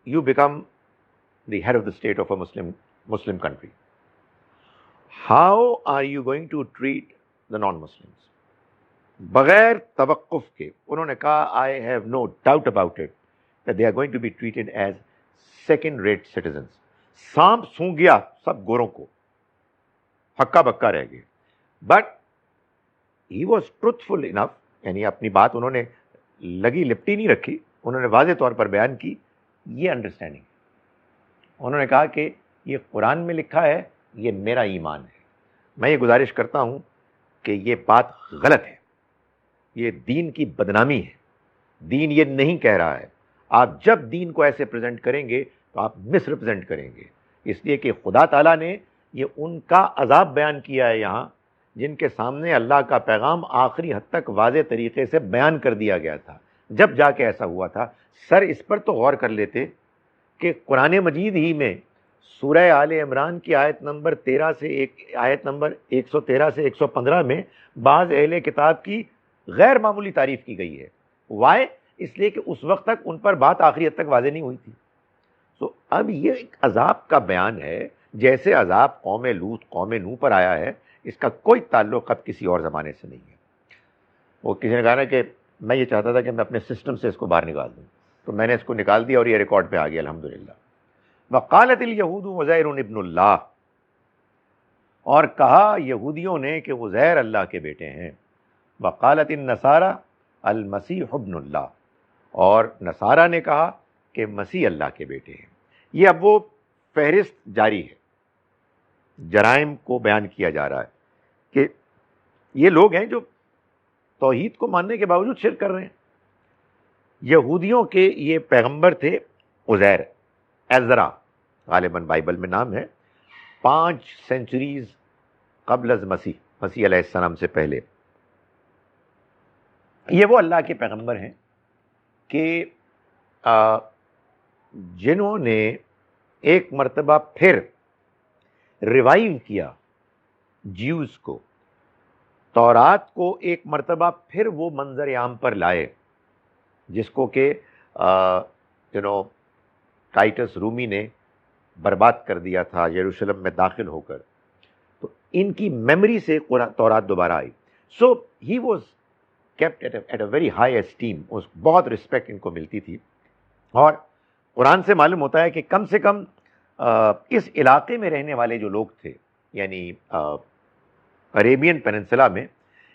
you become the head of the state of a Muslim country? How are you going to treat the non-Muslims? بغیر توقف کے انہوں نے کہا, I have no doubt about it that they are going to be treated as second-rate citizens. سانپ song گیا سب گوروں کو, ہکا بکا رہ گئے. بٹ ہی واز ٹروتھفل انف, یعنی اپنی بات انہوں نے لگی لپٹی نہیں رکھی, انہوں نے واضح طور پر بیان کی یہ انڈرسٹینڈنگ. انہوں نے کہا کہ یہ قرآن میں لکھا ہے, یہ میرا ایمان ہے. میں یہ گزارش کرتا ہوں کہ یہ بات غلط ہے, یہ دین کی بدنامی ہے. دین یہ نہیں کہہ رہا ہے. آپ جب دین کو ایسے پریزنٹ کریں گے تو آپ مس ریپرزینٹ کریں گے, اس لیے کہ خدا تعالیٰ نے یہ ان کا عذاب بیان کیا ہے یہاں, جن کے سامنے اللہ کا پیغام آخری حد تک واضح طریقے سے بیان کر دیا گیا تھا. جب جا کے ایسا ہوا تھا, سر اس پر تو غور کر لیتے کہ قرآن مجید ہی میں سورہ آل عمران کی آیت نمبر 13 سے آیت نمبر 113 سے 115 میں بعض اہل کتاب کی غیر معمولی تعریف کی گئی ہے. وائے؟ اس لیے کہ اس وقت تک ان پر بات آخری حد تک واضح نہیں ہوئی تھی. سو اب یہ ایک عذاب کا بیان ہے, جیسے عذاب قوم لوط, قوم نوح پر آیا ہے, اس کا کوئی تعلق اب کسی اور زمانے سے نہیں ہے. وہ کسی نے کہا نا کہ میں یہ چاہتا تھا کہ میں اپنے سسٹم سے اس کو باہر نکال دوں, تو میں نے اس کو نکال دیا اور یہ ریکارڈ پہ آ گیا الحمدللہ. وقالت الیہود عزیر ابن اللہ, اور کہا یہودیوں نے کہ عزیر اللہ کے بیٹے ہیں. وقالت النصارى المسیح ابن اللہ, اور نصارہ نے کہا کہ مسیح اللہ کے بیٹے ہیں. یہ اب وہ فہرست جاری ہے, جرائم کو بیان کیا جا رہا ہے کہ یہ لوگ ہیں جو توحید کو ماننے کے باوجود شرک کر رہے ہیں. یہودیوں کے یہ پیغمبر تھے عزیر, عزرا غالباً بائبل میں نام ہے, 5 سینچریز قبل از مسیح علیہ السلام سے پہلے. یہ وہ اللہ کے پیغمبر ہیں کہ جنہوں نے ایک مرتبہ پھر ریوائیو کیا جیوز کو, تورات کو ایک مرتبہ پھر وہ منظر عام پر لائے جس کو کہ ٹائٹس رومی نے برباد کر دیا تھا یروشلم میں داخل ہو کر. تو ان کی میموری سے تورات دوبارہ آئی. So he was kept at a very high esteem, بہت رسپیکٹ ان کو ملتی تھی. اور قرآن سے معلوم ہوتا ہے کہ کم سے کم اس علاقے میں رہنے والے جو لوگ تھے, یعنی عریبین پیننسلا میں,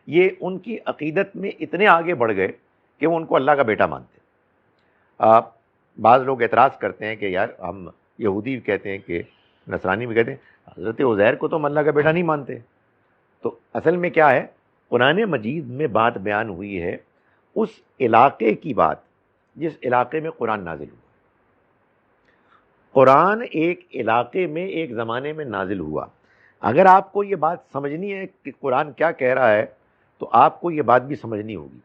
یہ ان کی عقیدت میں اتنے آگے بڑھ گئے کہ وہ ان کو اللہ کا بیٹا مانتے. بعض لوگ اعتراض کرتے ہیں کہ یار ہم یہودی بھی کہتے ہیں کہ نصرانی بھی کہتے ہیں حضرت عزیر کو تو ہم اللہ کا بیٹا نہیں مانتے. تو اصل میں کیا ہے, قرآن مجید میں بات بیان ہوئی ہے اس علاقے کی بات جس علاقے میں قرآن نازل ہوا. قرآن ایک علاقے میں ایک زمانے میں نازل ہوا. اگر آپ کو یہ بات سمجھنی ہے کہ قرآن کیا کہہ رہا ہے تو آپ کو یہ بات بھی سمجھنی ہوگی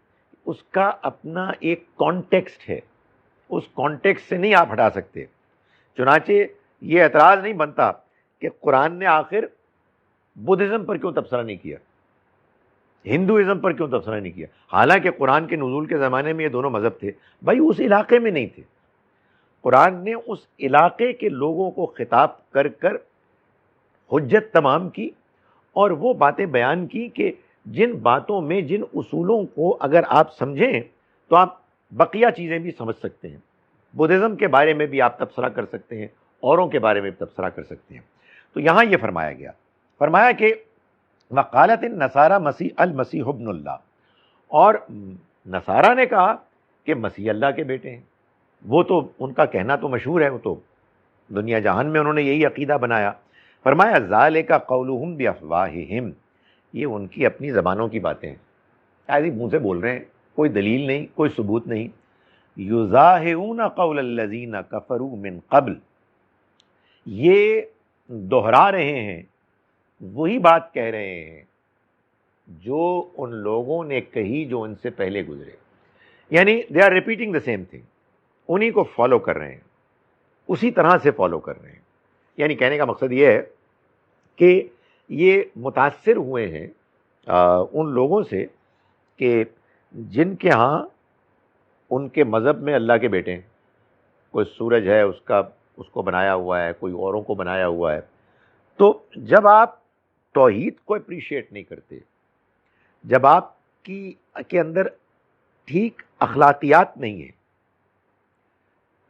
اس کا اپنا ایک کانٹیکسٹ ہے, اس کانٹیکسٹ سے نہیں آپ ہٹا سکتے. چنانچہ یہ اعتراض نہیں بنتا کہ قرآن نے آخر بدھزم پر کیوں تبصرہ نہیں کیا, ہندوازم پر کیوں تبصرہ نہیں کیا, حالانکہ قرآن کے نزول کے زمانے میں یہ دونوں مذہب تھے. بھائی اس علاقے میں نہیں تھے. قرآن نے اس علاقے کے لوگوں کو خطاب کر کر حجت تمام کی اور وہ باتیں بیان کی کہ جن باتوں میں, جن اصولوں کو اگر آپ سمجھیں تو آپ بقیہ چیزیں بھی سمجھ سکتے ہیں. بدھزم کے بارے میں بھی آپ تبصرہ کر سکتے ہیں, اوروں کے بارے میں بھی تبصرہ کر سکتے ہیں. تو یہاں یہ فرمایا گیا, فرمایا کہ وقالت النصارى مسیح المسیح ابن اللہ, اور نصارہ نے کہا کہ مسیح اللہ کے بیٹے ہیں. وہ تو ان کا کہنا تو مشہور ہے, وہ تو دنیا جہان میں انہوں نے یہی عقیدہ بنایا. فرمایا ذالک قولہم بافواہہم, یہ ان کی اپنی زبانوں کی باتیں ہیں، ایسے منہ سے بول رہے ہیں، کوئی دلیل نہیں، کوئی ثبوت نہیں. یظاہرون قول الذین کفروا من قبل، یہ دہرا رہے ہیں، وہی بات کہہ رہے ہیں جو ان لوگوں نے کہی جو ان سے پہلے گزرے. یعنی they are repeating the same thing, انہی کو فالو کر رہے ہیں، اسی طرح سے فالو کر رہے ہیں. یعنی کہنے کا مقصد یہ ہے کہ یہ متاثر ہوئے ہیں ان لوگوں سے کہ جن کے ہاں ان کے مذہب میں اللہ کے بیٹے ہیں. کوئی سورج ہے، اس کو بنایا ہوا ہے، کوئی اوروں کو بنایا ہوا ہے. تو جب آپ توحید کو اپریشیٹ نہیں کرتے، جب آپ کے اندر ٹھیک اخلاقیات نہیں ہیں،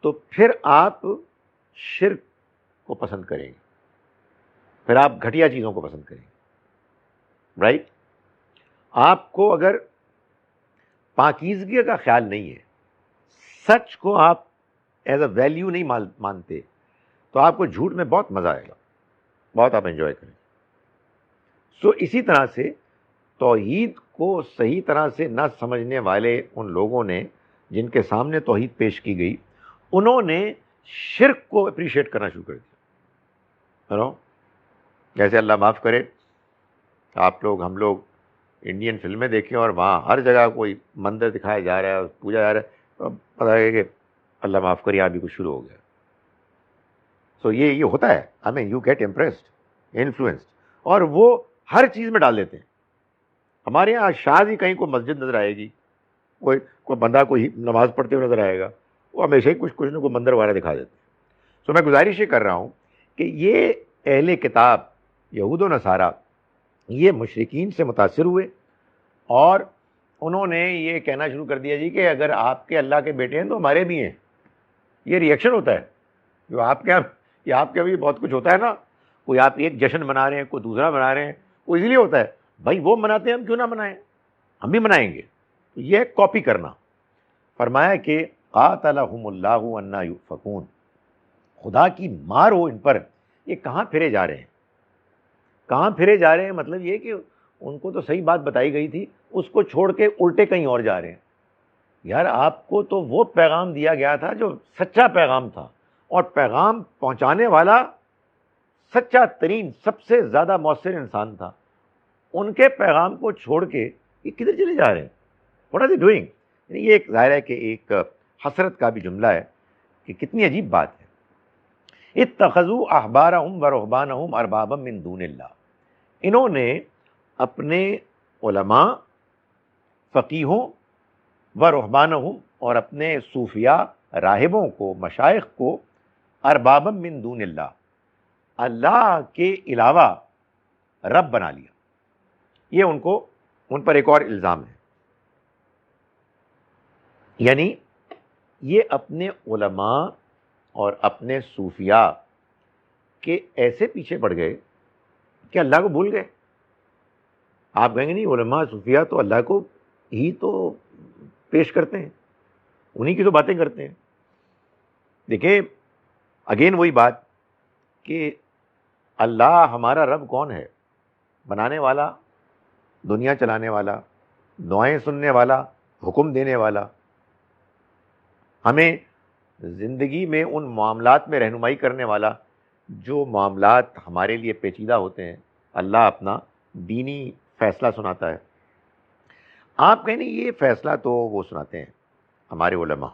تو پھر آپ شرک کو پسند کریں گے، پھر آپ گھٹیا چیزوں کو پسند کریں گے، رائٹ؟ آپ کو اگر پاکیزگی کا خیال نہیں ہے، سچ کو آپ ایز اے ویلیو نہیں مانتے، تو آپ کو جھوٹ میں بہت مزہ آئے گا، بہت آپ انجوائے کریں. سو اسی طرح سے توحید کو صحیح طرح سے نہ سمجھنے والے ان لوگوں نے جن کے سامنے توحید پیش کی گئی، انہوں نے شرک کو اپریشیٹ کرنا شروع کر دیا. جیسے اللہ معاف کرے، آپ لوگ ہم لوگ انڈین فلمیں دیکھیں اور وہاں ہر جگہ کوئی مندر دکھایا جا رہا ہے، پوجا جا رہا ہے، تو پتہ ہے کہ اللہ معاف کرے یہاں بھی کچھ شروع ہو گیا. سو یہ ہوتا ہے. آئی مین یو گیٹ امپریسڈ، انفلوئنسڈ، اور وہ ہر چیز میں ڈال دیتے ہیں. ہمارے یہاں شاید ہی کہیں کوئی مسجد نظر آئے گی، کوئی بندہ کوئی نماز پڑھتے ہوئے نظر آئے گا، وہ ہمیشہ ہی کچھ نہ کوئی مندر وغیرہ دکھا دیتے ہیں. سو میں گزارش یہ کر رہا ہوں کہ یہ اہل کتاب یہود و نصارہ یہ مشرکین سے متاثر ہوئے، اور انہوں نے یہ کہنا شروع کر دیا جی کہ اگر آپ کے اللہ کے بیٹے ہیں تو ہمارے بھی ہیں. یہ ریئیکشن ہوتا ہے جو آپ کے ابھی بہت کچھ ہوتا ہے نا. کوئی آپ ایک جشن منا رہے ہیں، کوئی دوسرا منا رہے ہیں، وہ اسی لیے ہوتا ہے بھائی وہ مناتے ہیں ہم کیوں نہ منائیں، ہم بھی منائیں گے. یہ کاپی کرنا. فرمایا کہ قاتلہم اللہ انا یؤفکون، خدا کی مار ہو ان پر، یہ کہاں پھرے جا رہے ہیں، کہاں پھرے جا رہے ہیں. مطلب یہ کہ ان کو تو صحیح بات بتائی گئی تھی، اس کو چھوڑ کے الٹے کہیں اور جا رہے ہیں. یار آپ کو تو وہ پیغام دیا گیا تھا جو سچا پیغام تھا، اور پیغام پہنچانے والا سچا ترین سب سے زیادہ مؤثر انسان تھا. ان کے پیغام کو چھوڑ کے یہ کدھر چلے جا رہے ہیں؟ What are they doing? یہ ایک ظاہر ہے کہ ایک حسرت کا بھی جملہ ہے کہ کتنی عجیب بات ہے. اتخذوا احبارهم ورهبانهم اربابا من دون اللہ، انہوں نے اپنے علماء، فقیہوں، ورہبانہم، اور اپنے صوفیاء راہبوں کو، مشائخ کو، اربابا من دون اللہ، اللہ کے علاوہ رب بنا لیا. یہ ان پر ایک اور الزام ہے. یعنی یہ اپنے علماء اور اپنے صوفیاء کے ایسے پیچھے پڑ گئے کہ اللہ کو بھول گئے. آپ کہیں گے نہیں علماء صوفیاء تو اللہ کو ہی تو پیش کرتے ہیں، انہی کی تو باتیں کرتے ہیں. دیکھیں اگین وہی بات کہ اللہ ہمارا رب کون ہے؟ بنانے والا، دنیا چلانے والا، دعائیں سننے والا، حکم دینے والا. ہمیں زندگی میں ان معاملات میں رہنمائی کرنے والا جو معاملات ہمارے لیے پیچیدہ ہوتے ہیں. اللہ اپنا دینی فیصلہ سناتا ہے. آپ کہیں نہیں یہ فیصلہ تو وہ سناتے ہیں ہمارے علماء.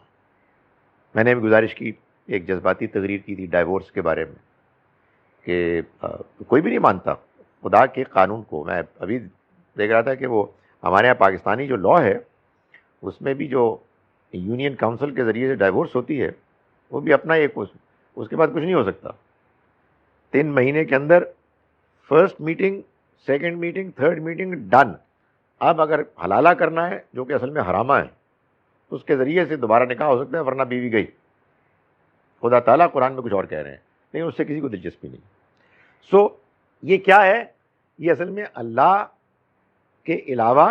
میں نے بھی گزارش کی، ایک جذباتی تقریر کی تھی ڈائیورس کے بارے میں، کہ کوئی بھی نہیں مانتا خدا کے قانون کو. میں ابھی دیکھ رہا تھا کہ وہ ہمارے یہاں پاکستانی جو لا ہے اس میں بھی جو یونین کاؤنسل کے ذریعے سے ڈائیورس ہوتی ہے وہ بھی اپنا ایک اس کے بعد کچھ نہیں ہو سکتا. 3 مہینے کے اندر first meeting, second meeting, third meeting, done. اب اگر حلالہ کرنا ہے جو کہ اصل میں حرامہ ہے تو اس کے ذریعے سے دوبارہ نکاح ہو سکتا ہے، ورنہ بیوی گئی. خدا تعالیٰ قرآن میں کچھ اور کہہ رہے ہیں، لیکن اس سے کسی کو دلچسپی نہیں. سو یہ کیا ہے؟ یہ اصل میں اللہ کے علاوہ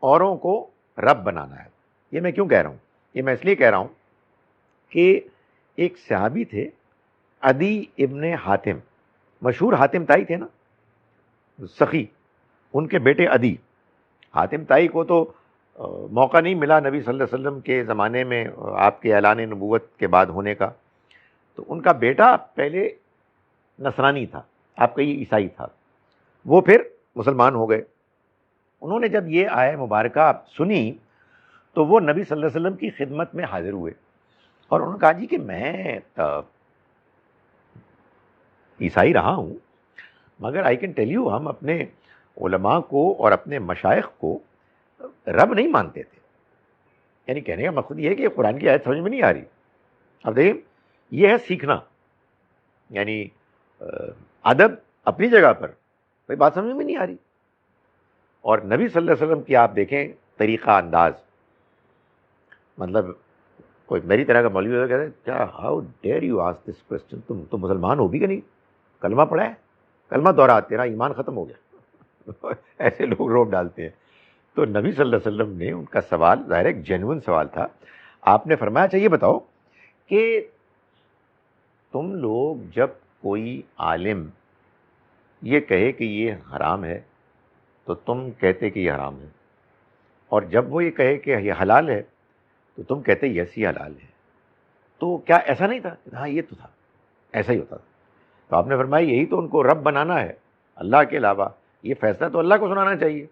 اوروں کو رب بنانا ہے. یہ میں کیوں کہہ رہا ہوں؟ یہ میں اس لیے کہہ رہا ہوں کہ ایک صحابی تھے عدی ابن حاتم، مشہور حاتم تائی تھے نا، سخی. ان کے بیٹے عدی، حاتم طائی کو تو موقع نہیں ملا نبی صلی اللہ علیہ وسلم کے زمانے میں آپ کے اعلان نبوت کے بعد ہونے کا، تو ان کا بیٹا پہلے نصرانی تھا، آپ کا یہ عیسائی تھا، وہ پھر مسلمان ہو گئے۔ انہوں نے جب یہ آیہ مبارکہ سنی تو وہ نبی صلی اللہ علیہ وسلم کی خدمت میں حاضر ہوئے اور انہوں نے کہا جی کہ میں عیسائی رہا ہوں، مگر آئی کین ٹیل یو ہم اپنے علماء کو اور اپنے مشائخ کو رب نہیں مانتے تھے۔ یعنی کہنے کا مقصد یہ ہے کہ قرآن کی آیت سمجھ میں نہیں آ رہی۔ اب دیکھیں یہ ہے سیکھنا، یعنی ادب اپنی جگہ پر، بھائی بات سمجھ میں نہیں آ رہی۔ اور نبی صلی اللہ علیہ وسلم کی آپ دیکھیں طریقہ انداز، مطلب کوئی میری طرح کا مولوی ہوتا کہتے ہیں کیا how dare you ask this question, تم تو مسلمان ہو بھی کہ نہیں، کلمہ پڑھا ہے، کلمہ دہرا، تیرا ایمان ختم ہو گیا۔ ایسے لوگ روب ڈالتے ہیں۔ تو نبی صلی اللہ علیہ وسلم نے ان کا سوال ظاہر ایک جینوئن سوال تھا، آپ نے فرمایا اچھا یہ بتاؤ کہ تم لوگ جب کوئی عالم یہ کہے کہ یہ حرام ہے تو تم کہتے کہ یہ حرام ہے، اور جب وہ یہ کہے کہ یہ حلال ہے تو تم کہتے یس یہ حلال ہے، تو کیا ایسا نہیں تھا؟ ہاں یہ تو تھا، ایسا ہی ہوتا تھا۔ تو آپ نے فرمایا یہی تو ان کو رب بنانا ہے اللہ کے علاوہ، یہ فیصلہ تو اللہ کو سنانا چاہیے،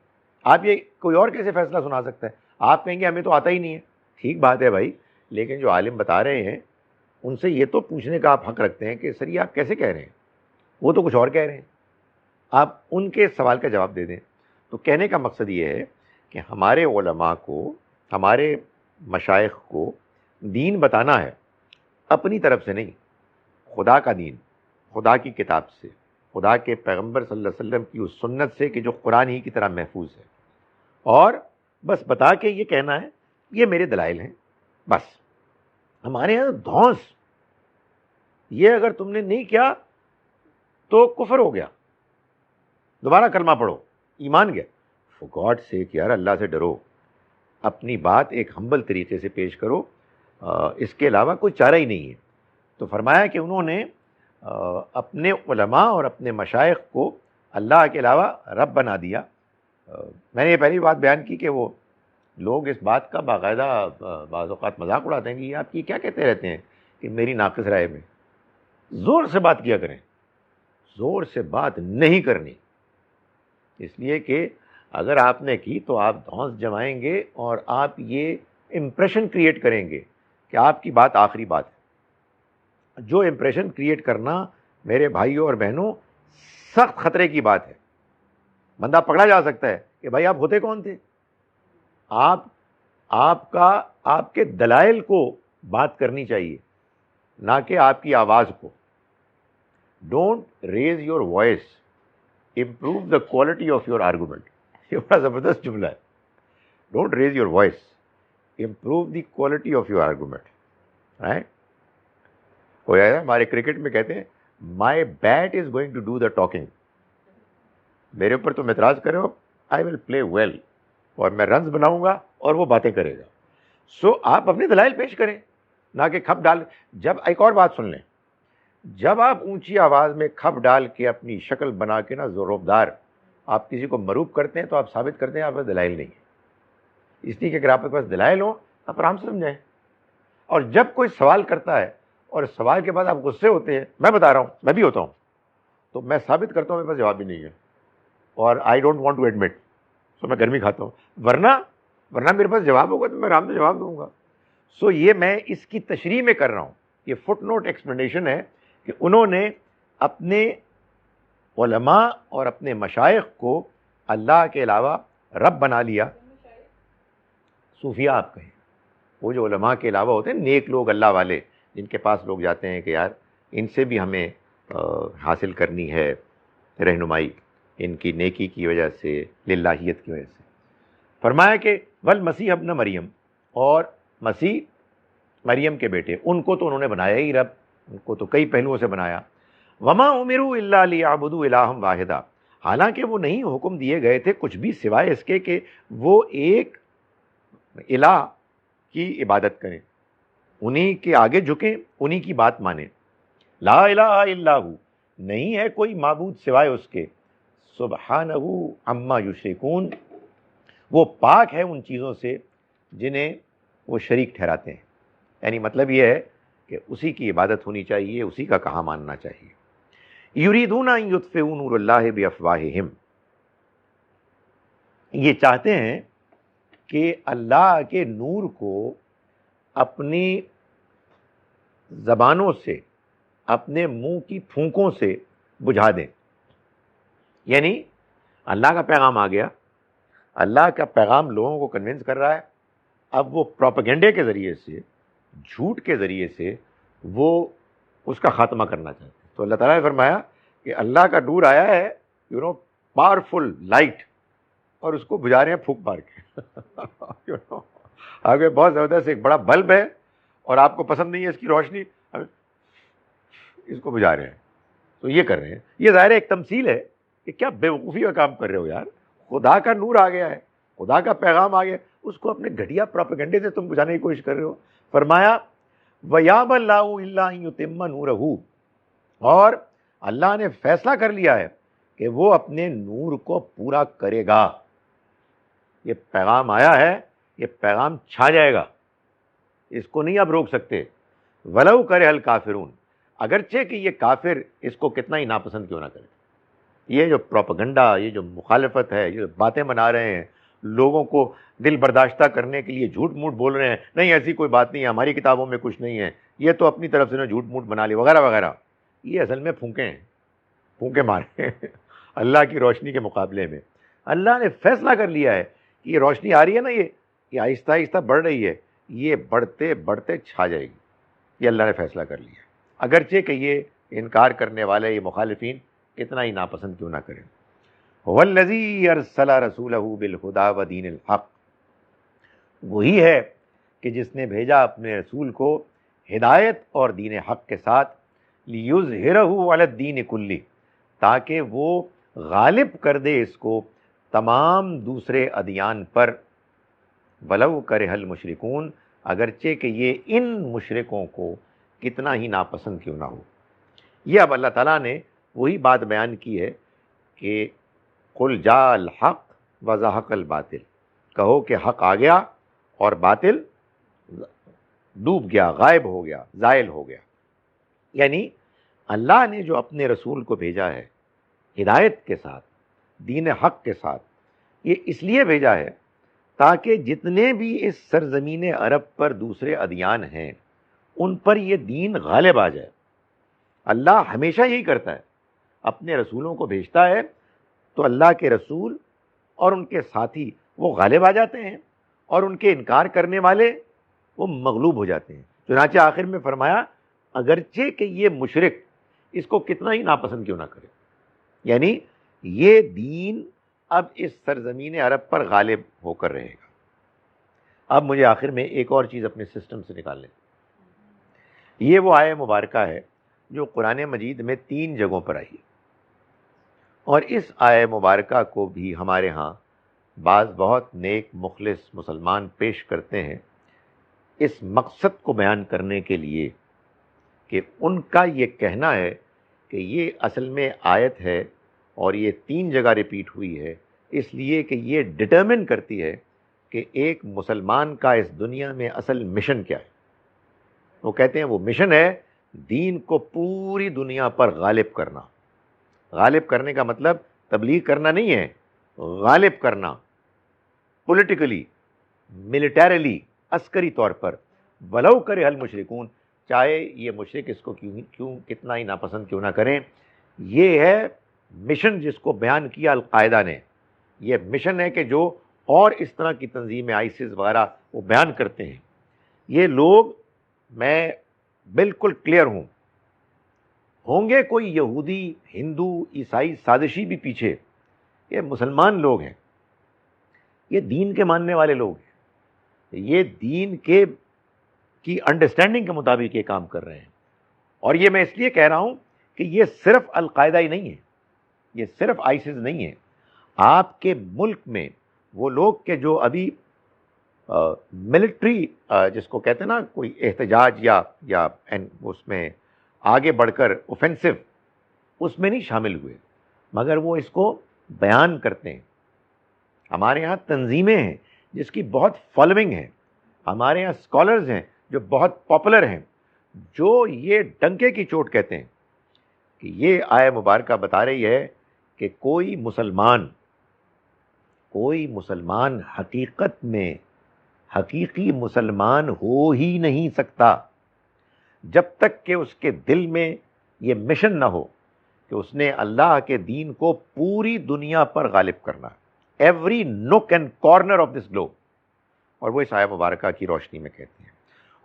آپ یہ کوئی اور کیسے فیصلہ سنا سکتا ہے؟ آپ کہیں گے ہمیں تو آتا ہی نہیں ہے، ٹھیک بات ہے بھائی، لیکن جو عالم بتا رہے ہیں ان سے یہ تو پوچھنے کا آپ حق رکھتے ہیں کہ سر یہ آپ کیسے کہہ رہے ہیں، وہ تو کچھ اور کہہ رہے ہیں، آپ ان کے سوال کا جواب دے دیں۔ تو کہنے کا مقصد یہ ہے کہ ہمارے علماء کو، ہمارے مشائخ کو دین بتانا ہے، اپنی طرف سے نہیں، خدا کا دین، خدا کی کتاب سے، خدا کے پیغمبر صلی اللہ علیہ وسلم کی اس سنت سے کہ جو قرآن ہی کی طرح محفوظ ہے، اور بس بتا کے یہ کہنا ہے یہ میرے دلائل ہیں، بس۔ ہمارے یہاں دھونس، یہ اگر تم نے نہیں کیا تو کفر ہو گیا، دوبارہ کلمہ پڑھو، ایمان گیا۔ فور گاڈ سیک یار، اللہ سے ڈرو، اپنی بات ایک ہمبل طریقے سے پیش کرو، اس کے علاوہ کوئی چارہ ہی نہیں ہے۔ تو فرمایا کہ انہوں نے اپنے علماء اور اپنے مشائخ کو اللہ کے علاوہ رب بنا دیا۔ میں نے یہ پہلی بات بیان کی کہ وہ لوگ اس بات کا باقاعدہ بعض اوقات مذاق اڑاتے ہیں کہ یہ آپ کی کیا کہتے رہتے ہیں کہ میری ناقص رائے میں، زور سے بات کیا کریں، زور سے بات نہیں کرنی، اس لیے کہ اگر آپ نے کی تو آپ دھونس جمائیں گے اور آپ یہ امپریشن کریٹ کریں گے کہ آپ کی بات آخری بات ہے۔ جو امپریشن کریٹ کرنا میرے بھائیوں اور بہنوں سخت خطرے کی بات ہے، بندہ پکڑا جا سکتا ہے کہ بھائی آپ ہوتے کون تھے، آپ کے دلائل کو بات کرنی چاہیے، نہ کہ آپ کی آواز کو۔ Don't raise your voice, improve the quality of your argument. یہ بڑا زبردست جملہ ہے، don't raise your voice, improve the quality of your argument. Right? کوئی آیا ہمارے کرکٹ میں کہتے ہیں my bat is going to do the talking, میرے اوپر تم اعتراض کرو، آئی ول پلے ویل، اور میں رنز بناؤں گا اور وہ باتیں کرے گا۔ سو آپ اپنے دلائل پیش کریں، نہ کہ کھپ ڈال۔ جب ایک اور بات سن لیں، جب آپ اونچی آواز میں کھپ ڈال کے اپنی شکل بنا کے نا زوردار آپ کسی کو مروب کرتے ہیں تو آپ ثابت کرتے ہیں آپ کے دلائل نہیں ہیں۔ اس لیے کہ اگر آپ کے پاس دلائل ہوں آپ آرام سے سمجھائیں۔ اور جب کوئی سوال کرتا ہے اور سوال کے بعد آپ غصے ہوتے ہیں، میں بتا رہا ہوں میں بھی ہوتا ہوں، تو میں ثابت کرتا ہوں میرے پاس جواب بھی نہیں ہے، اور I don't want to admit, so میں گرمی کھاتا ہوں، ورنہ میرے پاس جواب ہوگا تو میں آرام سے جواب دوں گا۔ سو یہ میں اس کی تشریح میں کر رہا ہوں، یہ فٹ نوٹ ایکسپلینیشن ہے کہ انہوں نے اپنے علماء اور اپنے مشائخ کو اللہ کے علاوہ رب بنا لیا۔ صوفیہ آپ کہیں، وہ جو علماء کے علاوہ ہوتے ہیں نیک لوگ، اللہ والے، جن کے پاس لوگ جاتے ہیں کہ یار ان سے بھی ہمیں حاصل کرنی ہے رہنمائی، ان کی نیکی کی وجہ سے، للہیت کی وجہ سے۔ فرمایا کہ والمسیح ابن مریم، اور مسیح مریم کے بیٹے، ان کو تو انہوں نے بنایا ہی رب، ان کو تو کئی پہلوؤں سے بنایا۔ وما امروا الا لیعبدوا الہا واحدا، حالانکہ وہ نہیں حکم دیے گئے تھے کچھ بھی سوائے اس کے کہ وہ ایک الہ کی عبادت کریں، انہی کے آگے جھکیں، انہی کی بات مانیں۔ لا الہ الا ہو، نہیں ہے کوئی معبود سوائے اس کے، سبحانہ عما یشرکون، وہ پاک ہے ان چیزوں سے جنہیں وہ شریک ٹھہراتے ہیں. یعنی مطلب یہ ہے کہ اسی کی عبادت ہونی چاہیے، اسی کا کہا ماننا چاہیے. یریدون ان یطفئوا نور اللہ بافواہہم، یہ چاہتے ہیں کہ اللہ کے نور کو اپنی زبانوں سے، اپنے منہ کی پھونکوں سے بجھا دیں. یعنی اللہ کا پیغام آ گیا، اللہ کا پیغام لوگوں کو کنونس کر رہا ہے، اب وہ پروپیگنڈے کے ذریعے سے، جھوٹ کے ذریعے سے وہ اس کا خاتمہ کرنا چاہتے ہیں. تو اللہ تعالیٰ نے فرمایا کہ اللہ کا نور آیا ہے، پاورفل لائٹ، اور اس کو بجھا رہے ہیں پھونک مار کے. آگے بہت زبردست ایک بڑا بلب ہے اور آپ کو پسند نہیں ہے اس کی روشنی، اس کو بجھا رہے ہیں. تو یہ کر رہے ہیں. یہ ظاہر ایک تمثیل ہے کہ کیا بیوقوفی کا کام کر رہے ہو یار. خدا کا نور آ گیا ہے، خدا کا پیغام آ گیا، اس کو اپنے گھٹیا پروپیگنڈے سے تم بجھانے کی کوشش کر رہے ہو. فرمایا وَيَأْبَى اللَّهُ إِلَّا أَن يُتِمَّ نُورَهُ، اور اللہ نے فیصلہ کر لیا ہے کہ وہ اپنے نور کو پورا کرے گا. یہ پیغام آیا ہے، یہ پیغام چھا جائے گا، اس کو نہیں آپ روک سکتے. وَلَوْ كَرِهَ الْكَافِرُونَ، اگرچہ کہ یہ کافر اس کو کتنا ہی ناپسند کیوں نہ کرے. یہ جو پروپیگنڈا، یہ جو مخالفت ہے، یہ جو باتیں بنا رہے ہیں، لوگوں کو دل برداشتہ کرنے کے لیے جھوٹ موٹ بول رہے ہیں، نہیں ایسی کوئی بات نہیں ہے، ہماری کتابوں میں کچھ نہیں ہے، یہ تو اپنی طرف سے نا جھوٹ موٹ بنا لی وغیرہ وغیرہ، یہ اصل میں پھونکے ہیں، پھونکے مارے ہیں اللہ کی روشنی کے مقابلے میں. اللہ نے فیصلہ کر لیا ہے کہ یہ روشنی آ رہی ہے نا، یہ آہستہ آہستہ بڑھ رہی ہے، یہ بڑھتے بڑھتے چھا جائے گی. یہ اللہ نے فیصلہ کر لیا ہے، اگرچہ کہ یہ انکار کرنے والے، یہ مخالفین کتنا ہی ناپسند کیوں نہ کریں. وَالَّذِي أَرْسَلَ رَسُولَهُ بِالْهُدَى وَدِينِ الْحَقِّ، وہی ہے کہ جس نے بھیجا اپنے رسول کو ہدایت اور دین حق کے ساتھ، لِيُظْهِرَهُ عَلَى الدِّينِ كُلِّهِ، تاکہ وہ غالب کر دے اس کو تمام دوسرے ادیان پر. وَلَوْ كَرِهَ الْمُشْرِكُونَ، اگرچہ کہ یہ ان مشرکوں کو کتنا ہی ناپسند کیوں نہ ہو. یہ اب اللہ تعالیٰ نے وہی بات بیان کی ہے کہ قُلْ جَاءَ الْحَقُّ وَزَهَقَ الْبَاطِلُ، کہو کہ حق آ گیا اور باطل ڈوب گیا، غائب ہو گیا، زائل ہو گیا. یعنی اللہ نے جو اپنے رسول کو بھیجا ہے ہدایت کے ساتھ، دین حق کے ساتھ، یہ اس لیے بھیجا ہے تاکہ جتنے بھی اس سرزمین عرب پر دوسرے ادیان ہیں ان پر یہ دین غالب آ جائے. اللہ ہمیشہ یہی کرتا ہے، اپنے رسولوں کو بھیجتا ہے تو اللہ کے رسول اور ان کے ساتھی وہ غالب آ جاتے ہیں اور ان کے انکار کرنے والے وہ مغلوب ہو جاتے ہیں. چنانچہ آخر میں فرمایا اگرچہ کہ یہ مشرک اس کو کتنا ہی ناپسند کیوں نہ کرے. یعنی یہ دین اب اس سرزمین عرب پر غالب ہو کر رہے گا. اب مجھے آخر میں ایک اور چیز اپنے سسٹم سے نکالنے، یہ وہ آیہ مبارکہ ہے جو قرآن مجید میں 3 جگہوں پر آئی ہے، اور اس آیہ مبارکہ کو بھی ہمارے ہاں بعض بہت نیک مخلص مسلمان پیش کرتے ہیں اس مقصد کو بیان کرنے کے لیے کہ ان کا یہ کہنا ہے کہ یہ اصل میں آیت ہے اور یہ 3 جگہ ریپیٹ ہوئی ہے اس لیے کہ یہ ڈٹرمن کرتی ہے کہ ایک مسلمان کا اس دنیا میں اصل مشن کیا ہے. وہ کہتے ہیں وہ مشن ہے دین کو پوری دنیا پر غالب کرنا. غالب کرنے کا مطلب تبلیغ کرنا نہیں ہے، غالب کرنا پولیٹیکلی، ملیٹریلی، عسکری طور پر. ولو کرہ المشرکون، چاہے یہ مشرک اس کو کیوں کتنا ہی ناپسند کیوں نہ کریں. یہ ہے مشن جس کو بیان کیا القاعدہ نے. یہ مشن ہے کہ جو اور اس طرح کی تنظیمیں آئیسس وغیرہ وہ بیان کرتے ہیں. یہ لوگ، میں بالکل کلیئر ہوں گے کوئی یہودی، ہندو، عیسائی سازشی بھی پیچھے، یہ مسلمان لوگ ہیں، یہ دین کے ماننے والے لوگ ہیں، یہ دین کی انڈرسٹینڈنگ کے مطابق یہ کام کر رہے ہیں. اور یہ میں اس لیے کہہ رہا ہوں کہ یہ صرف القاعدہ ہی نہیں ہے، یہ صرف آئیسس نہیں ہے. آپ کے ملک میں وہ لوگ کہ جو ابھی ملٹری جس کو کہتے ہیں نا کوئی احتجاج یا اس میں آگے بڑھ کر اوفینسو، اس میں نہیں شامل ہوئے، مگر وہ اس کو بیان کرتے ہیں. ہمارے ہاں تنظیمیں ہیں جس کی بہت فالوئنگ ہے. ہمارے ہاں اسکالرز ہیں جو بہت پاپولر ہیں, جو یہ ڈنکے کی چوٹ کہتے ہیں کہ یہ آیہ مبارکہ بتا رہی ہے کہ کوئی مسلمان حقیقت میں حقیقی مسلمان ہو ہی نہیں سکتا جب تک کہ اس کے دل میں یہ مشن نہ ہو کہ اس نے اللہ کے دین کو پوری دنیا پر غالب کرنا, every knock and corner of this globe. اور وہ اس آیہ مبارکہ کی روشنی میں کہتے ہیں.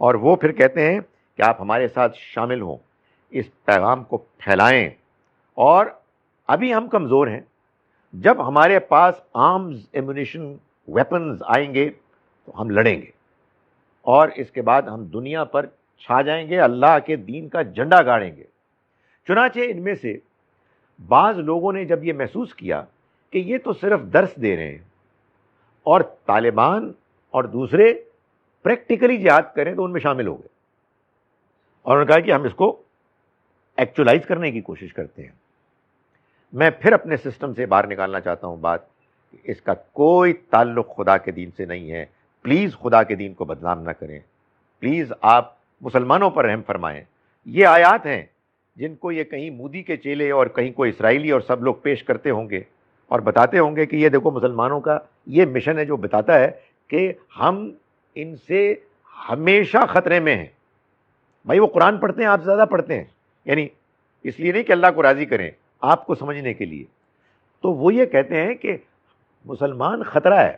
اور وہ پھر کہتے ہیں کہ آپ ہمارے ساتھ شامل ہوں, اس پیغام کو پھیلائیں. اور ابھی ہم کمزور ہیں, جب ہمارے پاس آرمز, ایمونیشن, ویپنز آئیں گے تو ہم لڑیں گے, اور اس کے بعد ہم دنیا پر چھا جائیں گے, اللہ کے دین کا جھنڈا گاڑیں گے. چنانچہ ان میں سے بعض لوگوں نے جب یہ محسوس کیا کہ یہ تو صرف درس دے رہے ہیں, اور طالبان اور دوسرے پریکٹیکلی جہاد کریں, تو ان میں شامل ہو گئے اور انہوں نے کہا کہ ہم اس کو ایکچولائز کرنے کی کوشش کرتے ہیں. میں پھر اپنے سسٹم سے باہر نکالنا چاہتا ہوں بات, اس کا کوئی تعلق خدا کے دین سے نہیں ہے. پلیز خدا کے دین کو بدنام نہ کریں, پلیز آپ مسلمانوں پر رحم فرمائیں. یہ آیات ہیں جن کو یہ کہیں مودی کے چیلے اور کہیں کوئی اسرائیلی اور سب لوگ پیش کرتے ہوں گے اور بتاتے ہوں گے کہ یہ دیکھو مسلمانوں کا یہ مشن ہے جو بتاتا ہے کہ ہم ان سے ہمیشہ خطرے میں ہیں. بھائی وہ قرآن پڑھتے ہیں, آپ زیادہ پڑھتے ہیں, یعنی اس لیے نہیں کہ اللہ کو راضی کریں, آپ کو سمجھنے کے لیے. تو وہ یہ کہتے ہیں کہ مسلمان خطرہ ہے.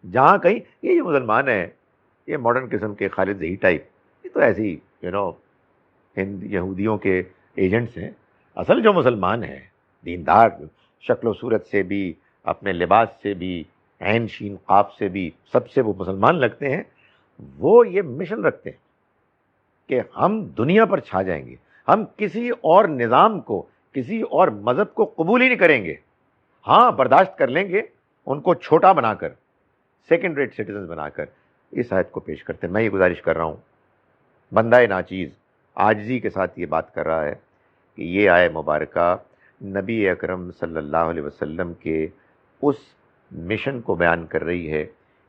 جہاں کہیں یہ جو مسلمان ہے یہ ماڈرن قسم کے خالد ظہیر ٹائپ, یہ تو ایسی یہودیوں کے ایجنٹس ہیں. اصل جو مسلمان ہیں دیندار, شکل و صورت سے بھی, اپنے لباس سے بھی, عین شین قاف سے بھی, سب سے وہ مسلمان لگتے ہیں. وہ یہ مشن رکھتے ہیں کہ ہم دنیا پر چھا جائیں گے, ہم کسی اور نظام کو, کسی اور مذہب کو قبول ہی نہیں کریں گے. ہاں برداشت کر لیں گے ان کو چھوٹا بنا کر, سیکنڈ ریٹ سٹیزن بنا کر. اس آیت کو پیش کرتے ہیں. میں یہ گزارش کر رہا ہوں, بندہ ناچیز عاجزی کے ساتھ یہ بات کر رہا ہے کہ یہ آیہ مبارکہ نبی اکرم صلی اللہ علیہ وسلم کے اس مشن کو بیان کر رہی ہے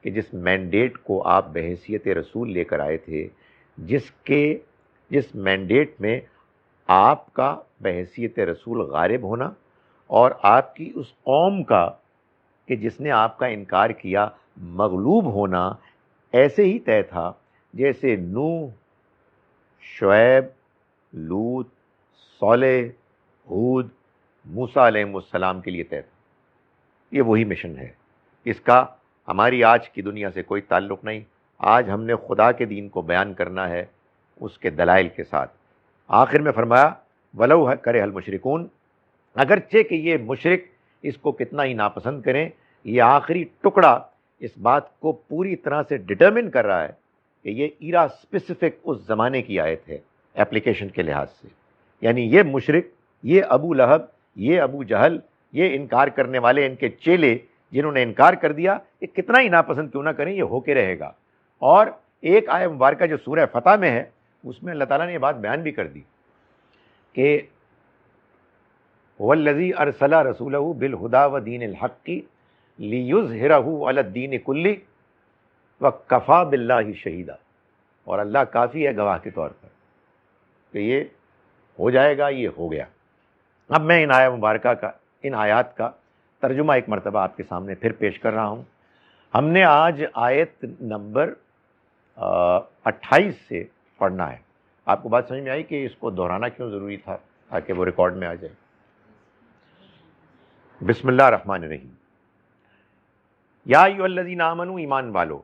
کہ جس مینڈیٹ کو آپ بحیثیت رسول لے کر آئے تھے, جس مینڈیٹ میں آپ کا بحیثیت رسول غالب ہونا اور آپ کی اس قوم کا کہ جس نے آپ کا انکار کیا مغلوب ہونا ایسے ہی طے تھا جیسے نوح, شعیب, لوط, صالح, ہود, موسیٰ علیہ السلام کے لیے طے تھا. یہ وہی مشن ہے. اس کا ہماری آج کی دنیا سے کوئی تعلق نہیں. آج ہم نے خدا کے دین کو بیان کرنا ہے اس کے دلائل کے ساتھ. آخر میں فرمایا ولو کرہ المشرکون, اگرچہ کہ یہ مشرک اس کو کتنا ہی ناپسند کریں. یہ آخری ٹکڑا اس بات کو پوری طرح سے ڈٹرمن کر رہا ہے کہ یہ ایرا اسپیسیفک اس زمانے کی آیت ہے اپلیکیشن کے لحاظ سے. یعنی یہ مشرک, یہ ابو لہب, یہ ابو جہل, یہ انکار کرنے والے, ان کے چیلے جنہوں نے انکار کر دیا, یہ کتنا ہی ناپسند کیوں نہ کریں, یہ ہو کے رہے گا. اور ایک آیہ مبارکہ جو سورہ فتح میں ہے اس میں اللہ تعالیٰ نے یہ بات بیان بھی کر دی کہ والذی ارسل رسولہ بالہدی ودین الحق لیظہرہ علی الدین کلہ وکفی باللہ شہیدا. اور اللہ کافی ہے گواہ کے طور پر کہ یہ ہو جائے گا, یہ ہو گیا. اب میں ان آیہ مبارکہ کا, ان آیات کا ترجمہ ایک مرتبہ آپ کے سامنے پھر پیش کر رہا ہوں. ہم نے آج آیت نمبر 28 سے پڑھنا ہے. آپ کو بات سمجھ میں آئی کہ اس کو دہرانا کیوں ضروری تھا تاکہ وہ ریکارڈ میں آ جائے. بسم اللہ الرحمن الرحیم. یا ایھا الذین آمنوا, ایمان والو,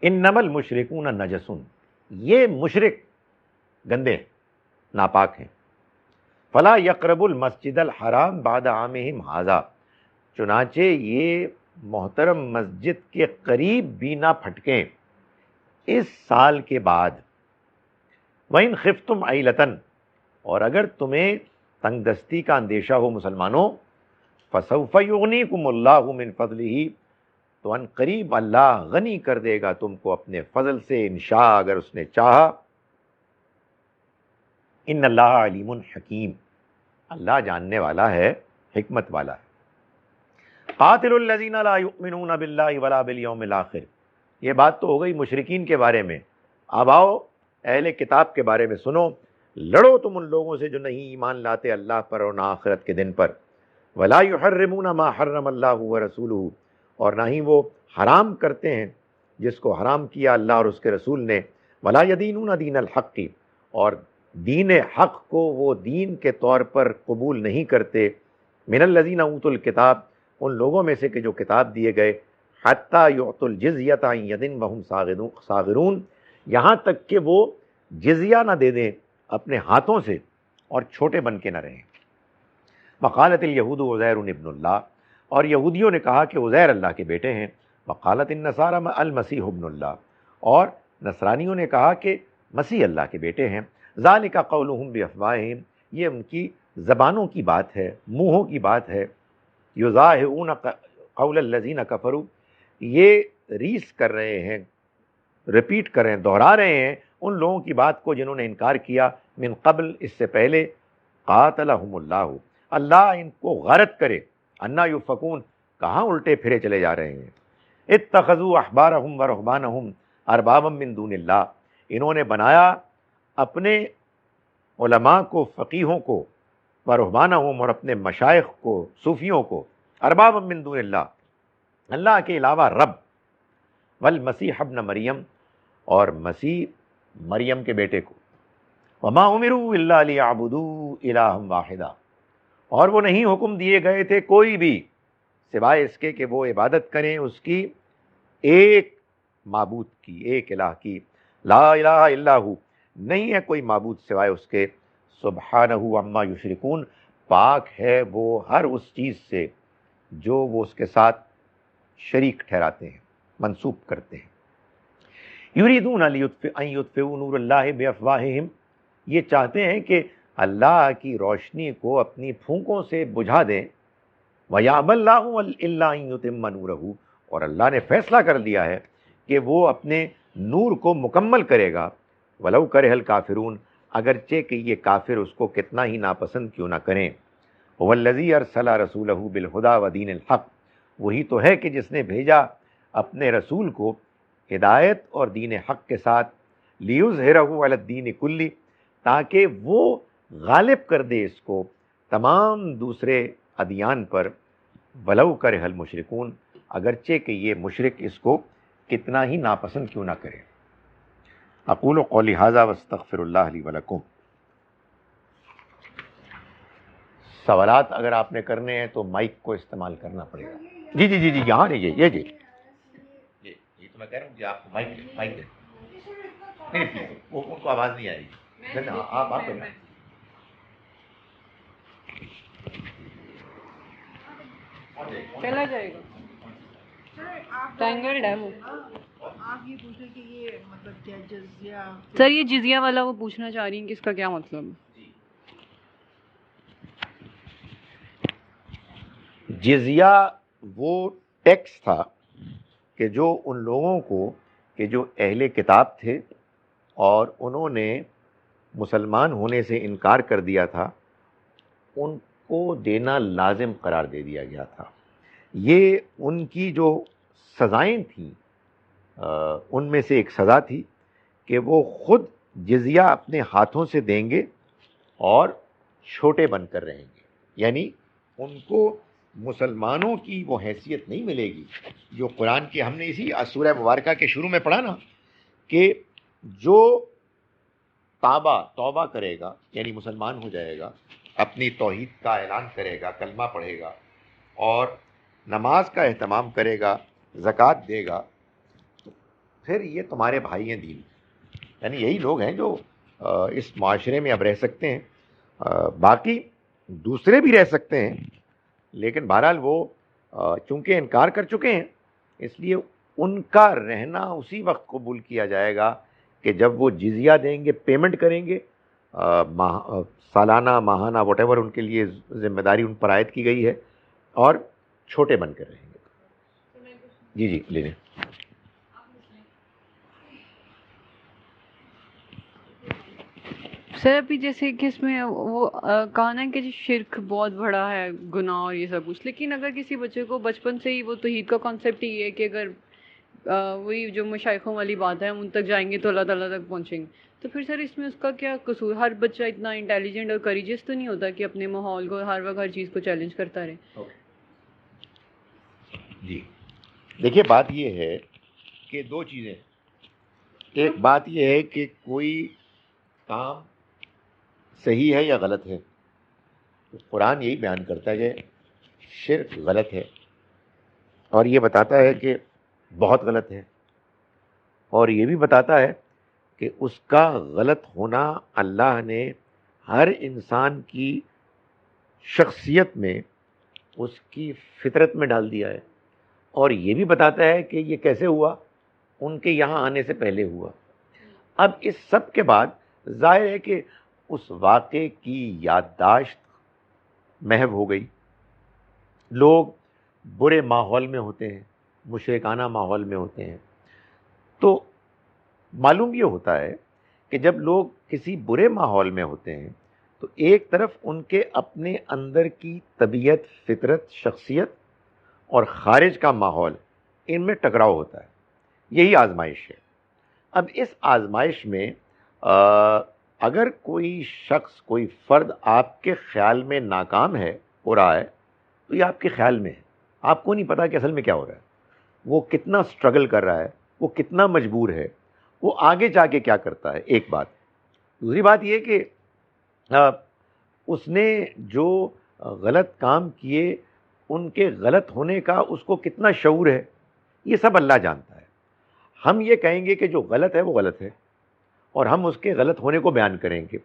انما المشرکون نجس, یہ مشرک گندے ہیں, ناپاک ہیں. فلا یقربوا المسجد الحرام بعد عامہم ھذا, چنانچہ یہ محترم مسجد کے قریب بھی نہ پھٹکیں اس سال کے بعد. وَإِنْ خِفْتُمْ عَيْلَةً, اور اگر تمہیں تنگ دستی کا اندیشہ ہو مسلمانوں, فَسَوْفَ يُغْنِيكُمُ اللَّهُ مِنْ فَضْلِهِ, تو ان قریب اللہ غنی کر دے گا تم کو اپنے فضل سے انشاء اگر اس نے چاہا. ان اللہ علیم حکیم, اللہ جاننے والا ہے حکمت والا ہے۔ قاتل الذین لا یؤمنون باللہ ولا بالیوم الآخر، یہ بات تو ہو گئی مشرکین کے بارے میں۔ اب آؤ اہل کتاب کے بارے میں سنو، لڑو تم ان لوگوں سے جو نہیں ایمان لاتے اللہ پر اور نہ آخرت کے دن پر۔ ولا یحرمون ما حرم اللہ ورسولہ، اور نہ ہی وہ حرام کرتے ہیں جس کو حرام کیا اللہ اور اس کے رسول نے۔ ولا یدینون دین الحق، اور دین حق کو وہ دین کے طور پر قبول نہیں کرتے۔ من الذین اوتوا الکتاب، ان لوگوں میں سے کہ جو کتاب دیے گئے، حتی یعطوا الجزیۃ عن ید وہم صاغرون، یہاں تک کہ وہ جزیہ نہ دے دیں اپنے ہاتھوں سے اور چھوٹے بن کے نہ رہیں۔ وقالت الیہود عزیر ابن اللہ، اور یہودیوں نے کہا کہ عزیر اللہ کے بیٹے ہیں۔ وقالت النصارى المسیح ابن اللہ، اور نصرانیوں نے کہا کہ مسیح اللہ کے بیٹے ہیں۔ ذالک قولہم بافواہہم، یہ ان کی زبانوں کی بات ہے، منہوں کی بات ہے۔ یضاہئون قول الذین کفروا، یہ ریس کر رہے ہیں، ریپیٹ کر رہے ہیں، دہرا رہے ہیں ان لوگوں کی بات کو جنہوں نے انکار کیا من قبل، اس سے پہلے۔ قاتلہم اللہ، اللہ ان کو غارت کرے۔ انا یؤفکون، کہاں الٹے پھرے چلے جا رہے ہیں۔ اتخذوا احبارہم ورہبانہم اربابا من دون اللہ، انہوں نے بنایا اپنے علماء کو، فقیہوں کو، ورہبانہم، اور اپنے مشائخ کو، صوفیوں کو، اربابا من دون اللہ، اللہ کے علاوہ رب۔ والمسیح ابن مریم، اور مسیح مریم کے بیٹے کو۔ وما امروا الا لیعبدوا الہا واحدا، اور وہ نہیں حکم دیے گئے تھے کوئی بھی سوائے اس کے کہ وہ عبادت کریں اس کی، ایک معبود کی، ایک الہ کی۔ لا الہ الا ہو، نہیں ہے کوئی معبود سوائے اس کے۔ سبحانہ عما یشرکون، پاک ہے وہ ہر اس چیز سے جو وہ اس کے ساتھ شریک ٹھہراتے ہیں، منسوب کرتے ہیں۔ یریدون ان یطفئوا نور اللہ بافواہہم، یہ چاہتے ہیں کہ اللہ کی روشنی کو اپنی پھونکوں سے بجھا دیں۔ وَيَأْبَى اللَّهُ إِلَّا أَن يُتِمَّ نُورَهُ، اور اللہ نے فیصلہ کر دیا ہے کہ وہ اپنے نور کو مکمل کرے گا۔ وَلَوْ كَرِهَ الْكَافِرُونَ، اگرچہ کہ یہ کافر اس کو کتنا ہی ناپسند کیوں نہ کریں۔ هُوَ الَّذِي أَرْسَلَ رَسُولَهُ بِالْهُدَى وَدِينِ الْحَقِّ، وہی تو ہے کہ جس نے بھیجا اپنے رسول کو ہدایت اور دین حق کے ساتھ، لِيُظْهِرَهُ عَلَى الدِّينِ كُلِّهِ، تاکہ وہ غالب کر دے اس کو تمام دوسرے ادیان پر۔ وَلَوْ كَرِهَ الْمُشْرِكُونَ، اگرچہ کہ یہ مشرک اس کو کتنا ہی ناپسند کیوں نہ کرے۔ اقول قولی ھذا واستغفر اللہ لی ولکم۔ سوالات اگر آپ نے کرنے ہیں تو مائک کو استعمال کرنا پڑے گا۔ جی جی جی جی، یہاں رہیے، یہ جی یہ تو میں کہہ رہا ہوں کہ آپ کو مائک دیں۔ نہیں پلیز، وہ ان کو آواز نہیں آ رہی۔ آپ کرنا۔ چلا جائے گا، ٹینگلڈ ہے وہ۔ آپ یہ پوچھ رہے کہ یہ مطلب کیا جزیہ؟ سر یہ جزیہ والا وہ پوچھنا چاہ رہی ہیں کہ اس کا کیا مطلب ہے؟ جزیہ وہ ٹیکس تھا کہ جو ان لوگوں کو کہ جو اہل کتاب تھے اور انہوں نے مسلمان ہونے سے انکار کر دیا تھا، ان کو دینا لازم قرار دے دیا گیا تھا۔ یہ ان کی جو سزائیں تھیں، ان میں سے ایک سزا تھی کہ وہ خود جزیہ اپنے ہاتھوں سے دیں گے اور چھوٹے بن کر رہیں گے، یعنی ان کو مسلمانوں کی وہ حیثیت نہیں ملے گی جو قرآن کی ہم نے اسی سورہ مبارکہ کے شروع میں پڑھا نا، کہ جو توبہ کرے گا یعنی مسلمان ہو جائے گا، اپنی توحید کا اعلان کرے گا، کلمہ پڑھے گا اور نماز کا اہتمام کرے گا، زکوٰۃ دے گا، پھر یہ تمہارے بھائی ہیں دین۔ یعنی یہی لوگ ہیں جو اس معاشرے میں اب رہ سکتے ہیں، باقی دوسرے بھی رہ سکتے ہیں، لیکن بہرحال وہ چونکہ انکار کر چکے ہیں، اس لیے ان کا رہنا اسی وقت قبول کیا جائے گا کہ جب وہ جزیہ دیں گے، پیمنٹ کریں گے، سالانہ، ماہانہ، واٹ ایور ان کے لیے ذمہ داری ان پر عائد کی گئی ہے، اور چھوٹے بن کر رہیں گے۔ جی جی لے لیں۔ سر ابھی جیسے کہ اس میں وہ کہا نا کہ شرک بہت بڑا ہے گناہ اور یہ سب کچھ، لیکن اگر کسی بچے کو بچپن سے ہی وہ توحید کا کانسیپٹ ہی ہے کہ اگر وہی جو مشائخوں والی بات ہے ہم ان تک جائیں گے تو اللہ تعالیٰ تک پہنچیں گے، تو پھر سر اس میں اس کا کیا قصور؟ ہر بچہ اتنا انٹیلیجنٹ اور کریجس تو نہیں ہوتا کہ اپنے ماحول کو ہر وقت ہر چیز کو چیلنج کرتا رہے. جی دیکھیے، بات یہ ہے کہ دو چیزیں. ایک بات یہ ہے کہ کوئی کام صحیح ہے یا غلط ہے. تو قرآن یہی بیان کرتا ہے کہ شرک غلط ہے، اور یہ بتاتا ہے کہ بہت غلط ہے، اور یہ بھی بتاتا ہے کہ اس کا غلط ہونا اللہ نے ہر انسان کی شخصیت میں، اس کی فطرت میں ڈال دیا ہے، اور یہ بھی بتاتا ہے کہ یہ کیسے ہوا، ان کے یہاں آنے سے پہلے ہوا. اب اس سب کے بعد ظاہر ہے کہ اس واقعے کی یادداشت محو ہو گئی. لوگ برے ماحول میں ہوتے ہیں، مشرکانہ ماحول میں ہوتے ہیں، تو معلوم یہ ہوتا ہے کہ جب لوگ کسی برے ماحول میں ہوتے ہیں تو ایک طرف ان کے اپنے اندر کی طبیعت، فطرت، شخصیت، اور خارج کا ماحول، ان میں ٹکراؤ ہوتا ہے. یہی آزمائش ہے. اب اس آزمائش میں اگر کوئی شخص، کوئی فرد آپ کے خیال میں ناکام ہے، ہو رہا ہے، تو یہ آپ کے خیال میں ہے. آپ کو نہیں پتا کہ اصل میں کیا ہو رہا ہے، وہ کتنا سٹرگل کر رہا ہے، وہ کتنا مجبور ہے، وہ آگے جا کے کیا کرتا ہے. ایک بات. دوسری بات یہ کہ اس نے جو غلط کام کیے، ان کے غلط ہونے کا اس کو کتنا شعور ہے، یہ سب اللہ جانتا ہے. ہم یہ کہیں گے کہ جو غلط ہے وہ غلط ہے، اور ہم اس کے غلط ہونے کو بیان کریں گے،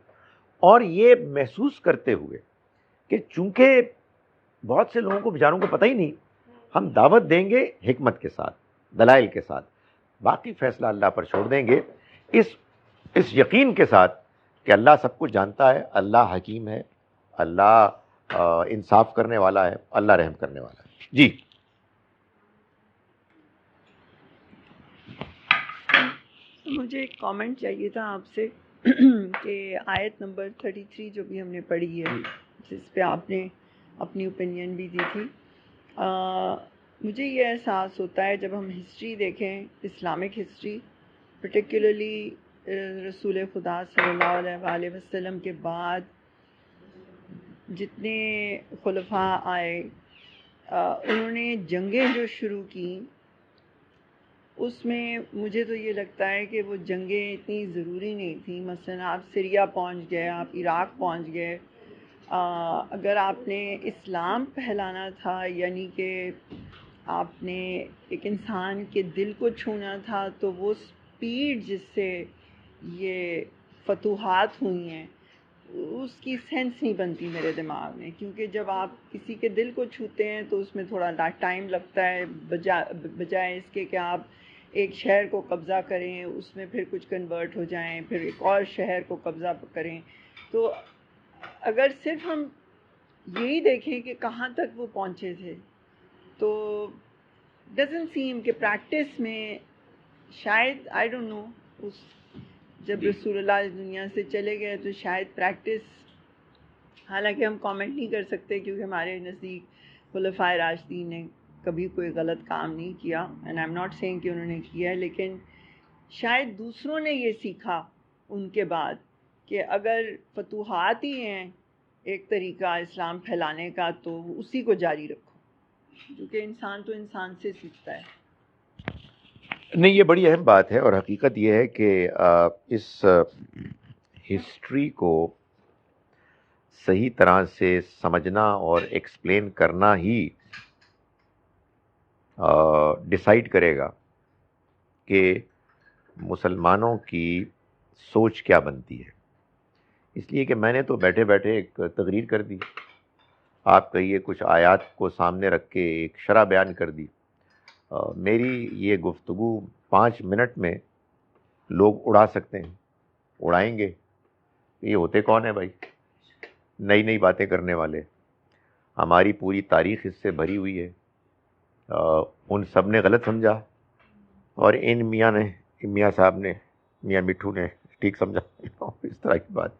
اور یہ محسوس کرتے ہوئے کہ چونکہ بہت سے لوگوں کو بیچاروں کو پتہ ہی نہیں، ہم دعوت دیں گے حکمت کے ساتھ، دلائل کے ساتھ. باقی فیصلہ اللہ پر چھوڑ دیں گے، اس یقین کے ساتھ کہ اللہ سب کچھ جانتا ہے، اللہ حکیم ہے، اللہ انصاف کرنے والا ہے، اللہ رحم کرنے والا ہے. جی مجھے ایک کامنٹ چاہیے تھا آپ سے کہ آیت نمبر 33 جو بھی ہم نے پڑھی ہے، جس پہ آپ نے اپنی اوپینین بھی دی تھی، مجھے یہ احساس ہوتا ہے جب ہم ہسٹری دیکھیں، اسلامک ہسٹری پرٹیکولرلی رسول خدا صلی اللہ علیہ وآلہ وسلم کے بعد جتنے خلفاء آئے، انہوں نے جنگیں جو شروع کی، اس میں مجھے تو یہ لگتا ہے کہ وہ جنگیں اتنی ضروری نہیں تھیں. مثلا آپ سریا پہنچ گئے، آپ عراق پہنچ گئے، اگر آپ نے اسلام پھیلانا تھا، یعنی کہ آپ نے ایک انسان کے دل کو چھونا تھا، تو وہ سپیڈ جس سے یہ فتوحات ہوئی ہیں، اس کی سینس نہیں بنتی میرے دماغ میں. کیونکہ جب آپ کسی کے دل کو چھوتے ہیں تو اس میں تھوڑا ٹائم لگتا ہے، بجائے اس کے کہ آپ ایک شہر کو قبضہ کریں، اس میں پھر کچھ کنورٹ ہو جائیں، پھر ایک اور شہر کو قبضہ کریں. تو اگر صرف ہم یہی دیکھیں کہ کہاں تک وہ پہنچے تھے، تو ڈزنٹ سیم کہ پریکٹس میں شاید آئی ڈونٹ نو، اس جب رسول اللہ اس دنیا سے چلے گئے تو شاید پریکٹس، حالانکہ ہم کامنٹ نہیں کر سکتے کیونکہ ہمارے نزدیک خلفائے راشدین نے کبھی کوئی غلط کام نہیں کیا، and I am not seeing کہ انہوں نے کیا ہے، لیکن شاید دوسروں نے یہ سیکھا ان کے بعد کہ اگر فتوحات ہی ہیں ایک طریقہ اسلام پھیلانے کا، تو اسی کو جاری رکھو، کیونکہ انسان تو انسان سے سیکھتا ہے. نہیں، یہ بڑی اہم بات ہے، اور حقیقت یہ ہے کہ اس ہسٹری کو صحیح طرح سے سمجھنا اور ایکسپلین کرنا ہی ڈیسائیڈ کرے گا کہ مسلمانوں کی سوچ کیا بنتی ہے. اس لیے کہ میں نے تو بیٹھے بیٹھے ایک تقریر کر دی، آپ کہیے کچھ آیات کو سامنے رکھ کے ایک شرح بیان کر دی. میری یہ گفتگو 5 منٹ میں لوگ اڑا سکتے ہیں، اڑائیں گے. یہ ہوتے کون ہیں بھائی؟ نئی نئی باتیں کرنے والے. ہماری پوری تاریخ اس سے بھری ہوئی ہے. ان سب نے غلط سمجھا، اور ان میاں صاحب نے، میاں مٹھو نے ٹھیک سمجھا. اس طرح کی بات.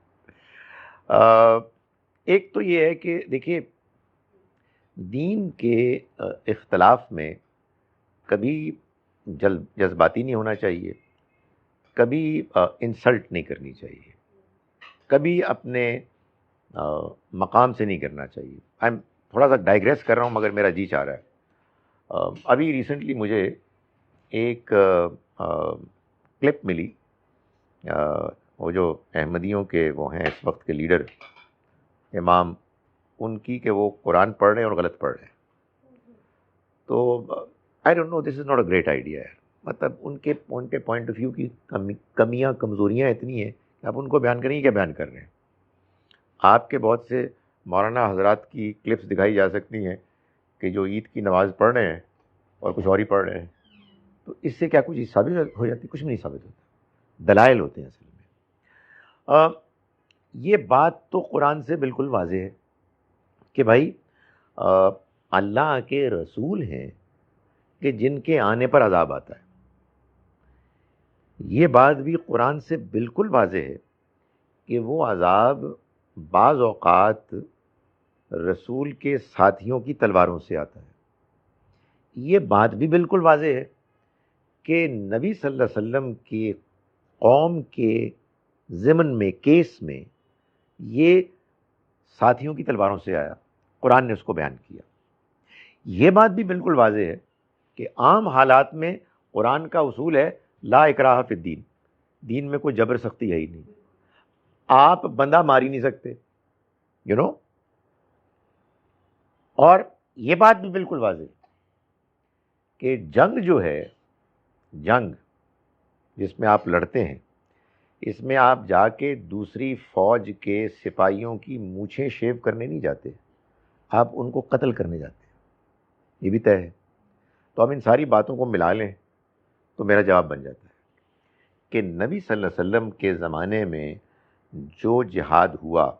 ایک تو یہ ہے کہ دیکھیے دین کے اختلاف میں کبھی جذباتی نہیں ہونا چاہیے، کبھی انسلٹ نہیں کرنی چاہیے، کبھی اپنے مقام سے نہیں کرنا چاہیے۔ تھوڑا سا ڈائگریس کر رہا ہوں مگر میرا جی چاہ رہا ہے۔ ابھی ریسنٹلی مجھے ایک کلپ ملی، وہ جو احمدیوں کے وہ ہیں اس وقت کے لیڈر امام، ان کی کہ وہ قرآن پڑھ رہے ہیں اور غلط پڑھ رہے ہیں۔ تو I don't know, this is not a great idea ہے۔ مطلب ان کے پوائنٹ آف ویو کی کمیاں کمزوریاں اتنی ہیں کہ آپ ان کو بیان کریں، کیا بیان کر رہے ہیں؟ آپ کے بہت سے مولانا حضرات کی کلپس دکھائی جا سکتی ہیں کہ جو عید کی نماز پڑھ رہے ہیں اور کچھ اور ہی پڑھ رہے ہیں، تو اس سے کیا کچھ ثابت ہو جاتی؟ کچھ بھی نہیں ثابت ہوتا، دلائل ہوتے ہیں اصل میں۔ یہ بات تو قرآن سے بالکل واضح ہے کہ بھائی اللہ کے رسول ہیں کہ جن کے آنے پر عذاب آتا ہے۔ یہ بات بھی قرآن سے بالکل واضح ہے کہ وہ عذاب بعض اوقات رسول کے ساتھیوں کی تلواروں سے آتا ہے۔ یہ بات بھی بالکل واضح ہے کہ نبی صلی اللہ علیہ وسلم کی قوم کے ضمن میں، کیس میں، یہ ساتھیوں کی تلواروں سے آیا، قرآن نے اس کو بیان کیا۔ یہ بات بھی بالکل واضح ہے کہ عام حالات میں قرآن کا اصول ہے لا اکراہ فی الدین، دین میں کوئی جبر سختی ہے ہی نہیں، آپ بندہ مار ہی نہیں سکتے، یو نو۔ اور یہ بات بھی بالکل واضح ہے کہ جنگ جو ہے، جنگ جس میں آپ لڑتے ہیں، اس میں آپ جا کے دوسری فوج کے سپاہیوں کی مونچھیں شیو کرنے نہیں جاتے، آپ ان کو قتل کرنے جاتے ہیں، یہ بھی طے ہے۔ تو ہم ان ساری باتوں کو ملا لیں تو میرا جواب بن جاتا ہے کہ نبی صلی اللہ علیہ وسلم کے زمانے میں جو جہاد ہوا،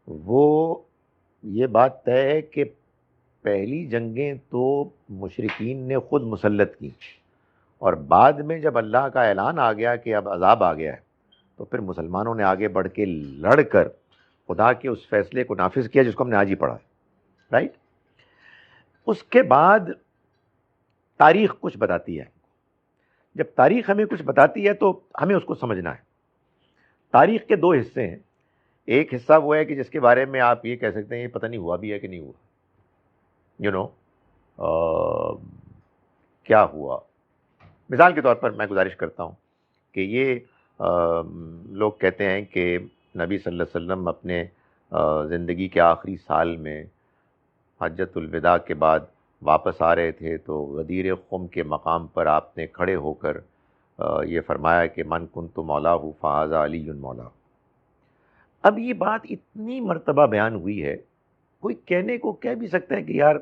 وہ یہ بات طے ہے کہ پہلی جنگیں تو مشرکین نے خود مسلط کی، اور بعد میں جب اللہ کا اعلان آ گیا کہ اب عذاب آ گیا ہے، تو پھر مسلمانوں نے آگے بڑھ کے لڑ کر خدا کے اس فیصلے کو نافذ کیا جس کو ہم نے آج ہی پڑھا ہے، رائٹ؟ اس کے بعد تاریخ کچھ بتاتی ہے۔ جب تاریخ ہمیں کچھ بتاتی ہے تو ہمیں اس کو سمجھنا ہے۔ تاریخ کے دو حصے ہیں، ایک حصہ وہ ہے کہ جس کے بارے میں آپ یہ کہہ سکتے ہیں یہ پتہ نہیں ہوا بھی ہے کہ نہیں ہوا، یو نو، کیا ہوا۔ مثال کے طور پر میں گزارش کرتا ہوں کہ یہ لوگ کہتے ہیں کہ نبی صلی اللہ علیہ وسلم اپنے زندگی کے آخری سال میں حجۃ الوداع کے بعد واپس آ رہے تھے تو غدیر خم کے مقام پر آپ نے کھڑے ہو کر یہ فرمایا کہ من کنت مولاہ فہذا علی مولاہ۔ اب یہ بات اتنی مرتبہ بیان ہوئی ہے، کوئی کہنے کو کہہ بھی سکتا ہے کہ یار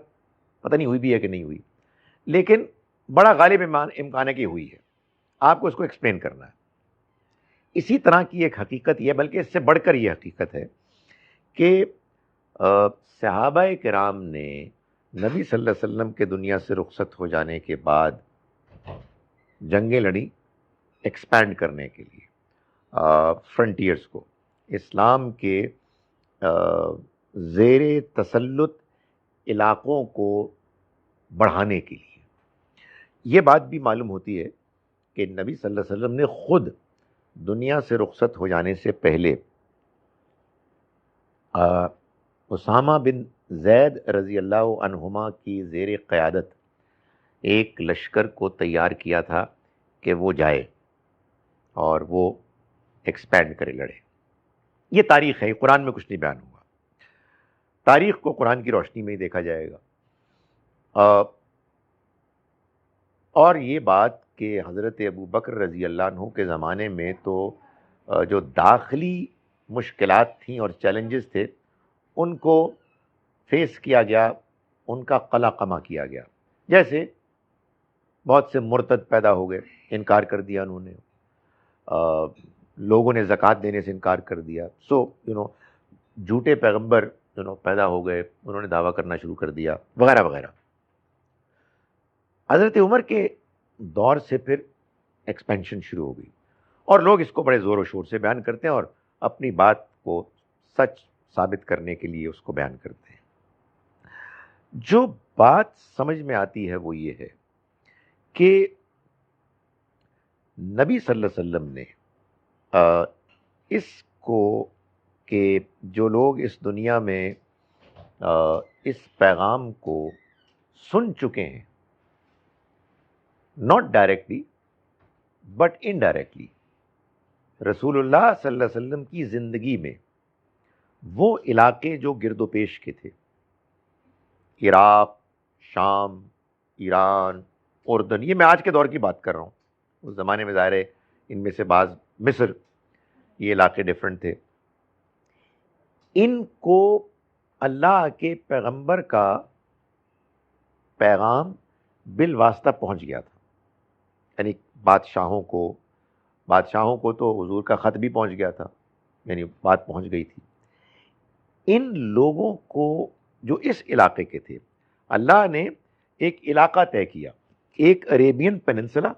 پتہ نہیں ہوئی بھی ہے کہ نہیں ہوئی، لیکن بڑا غالب امکان ہے کہ ہوئی ہے، آپ کو اس کو ایکسپلین کرنا ہے۔ اسی طرح کی ایک حقیقت یہ، بلکہ اس سے بڑھ کر یہ حقیقت ہے کہ صحابہ کرام نے نبی صلی اللہ علیہ وسلم کے دنیا سے رخصت ہو جانے کے بعد جنگیں لڑی ایکسپینڈ کرنے کے لیے، فرنٹیئرز کو، اسلام کے زیر تسلط علاقوں کو بڑھانے کے لیے۔ یہ بات بھی معلوم ہوتی ہے کہ نبی صلی اللہ علیہ وسلم نے خود دنیا سے رخصت ہو جانے سے پہلے اسامہ بن زید رضی اللہ عنہما کی زیر قیادت ایک لشکر کو تیار کیا تھا کہ وہ جائے اور وہ ایکسپینڈ کرے، لڑے۔ یہ تاریخ ہے، قرآن میں کچھ نہیں بیان ہوا، تاریخ کو قرآن کی روشنی میں ہی دیکھا جائے گا۔ اور یہ بات کہ حضرت ابو بکر رضی اللہ عنہ کے زمانے میں تو جو داخلی مشکلات تھیں اور چیلنجز تھے ان کو فیس کیا گیا، ان کا قلع قمع کیا گیا، جیسے بہت سے مرتد پیدا ہو گئے، انکار کر دیا انہوں نے، لوگوں نے زکوٰۃ دینے سے انکار کر دیا، جھوٹے پیغمبر پیدا ہو گئے، انہوں نے دعویٰ کرنا شروع کر دیا، وغیرہ وغیرہ۔ حضرت عمر کے دور سے پھر ایکسپینشن شروع ہو گئی، اور لوگ اس کو بڑے زور و شور سے بیان کرتے ہیں اور اپنی بات کو سچ ثابت کرنے کے لیے اس کو بیان کرتے ہیں. جو بات سمجھ میں آتی ہے وہ یہ ہے کہ نبی صلی اللہ علیہ وسلم نے اس کو کہ جو لوگ اس دنیا میں اس پیغام کو سن چکے ہیں, ناٹ ڈائریکٹلی بٹ انڈائریکٹلی, رسول اللہ صلی اللہ علیہ وسلم کی زندگی میں وہ علاقے جو گرد و پیش کے تھے, عراق, شام, ایران, اردن, یہ میں آج کے دور کی بات کر رہا ہوں, اس زمانے میں ظاہر ہے ان میں سے بعض, مصر, یہ علاقے ڈیفرنٹ تھے, ان کو اللہ کے پیغمبر کا پیغام بالواسطہ پہنچ گیا تھا. یعنی بادشاہوں کو تو حضور کا خط بھی پہنچ گیا تھا, یعنی بات پہنچ گئی تھی. ان لوگوں کو جو اس علاقے کے تھے, اللہ نے ایک علاقہ طے کیا, ایک عریبین پیننسلا,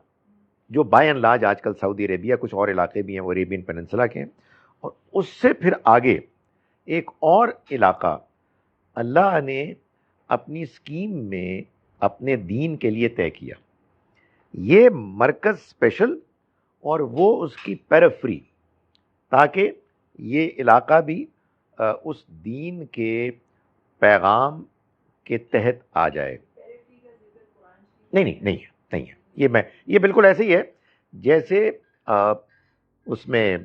جو بائی اینڈ لارج آج کل سعودی عربیہ, کچھ اور علاقے بھی ہیں وہ عریبین پیننسلا کے ہیں, اور اس سے پھر آگے ایک اور علاقہ اللہ نے اپنی اسکیم میں اپنے دین کے لیے طے کیا. یہ مرکز اسپیشل اور وہ اس کی پیرفری, تاکہ یہ علاقہ بھی اس دین کے پیغام کے تحت آ جائے. نہیں ہے, یہ بالکل ایسے ہی ہے جیسے اس میں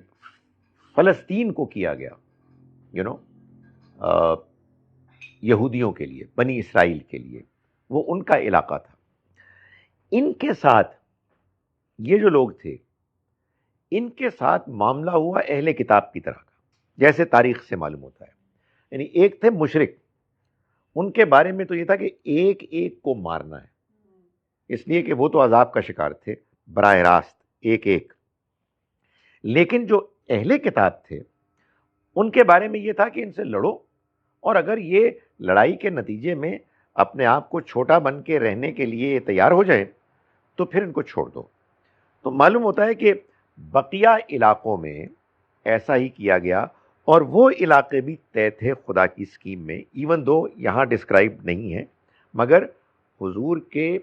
فلسطین کو کیا گیا, یہودیوں کے لیے, بنی اسرائیل کے لیے, وہ ان کا علاقہ تھا. ان کے ساتھ یہ جو لوگ تھے, ان کے ساتھ معاملہ ہوا اہل کتاب کی طرح کا, جیسے تاریخ سے معلوم ہوتا ہے. یعنی ایک تھے مشرک, ان کے بارے میں تو یہ تھا کہ ایک ایک کو مارنا ہے, اس لیے کہ وہ تو عذاب کا شکار تھے براہ راست, ایک ایک. لیکن جو اہل کتاب تھے, ان کے بارے میں یہ تھا کہ ان سے لڑو, اور اگر یہ لڑائی کے نتیجے میں اپنے آپ کو چھوٹا بن کے رہنے کے لیے تیار ہو جائیں تو پھر ان کو چھوڑ دو. تو معلوم ہوتا ہے کہ بقیہ علاقوں میں ایسا ہی کیا گیا, اور وہ علاقے بھی طے تھے خدا کی اسکیم میں, ایون دو یہاں ڈسکرائب نہیں ہے, مگر حضور کے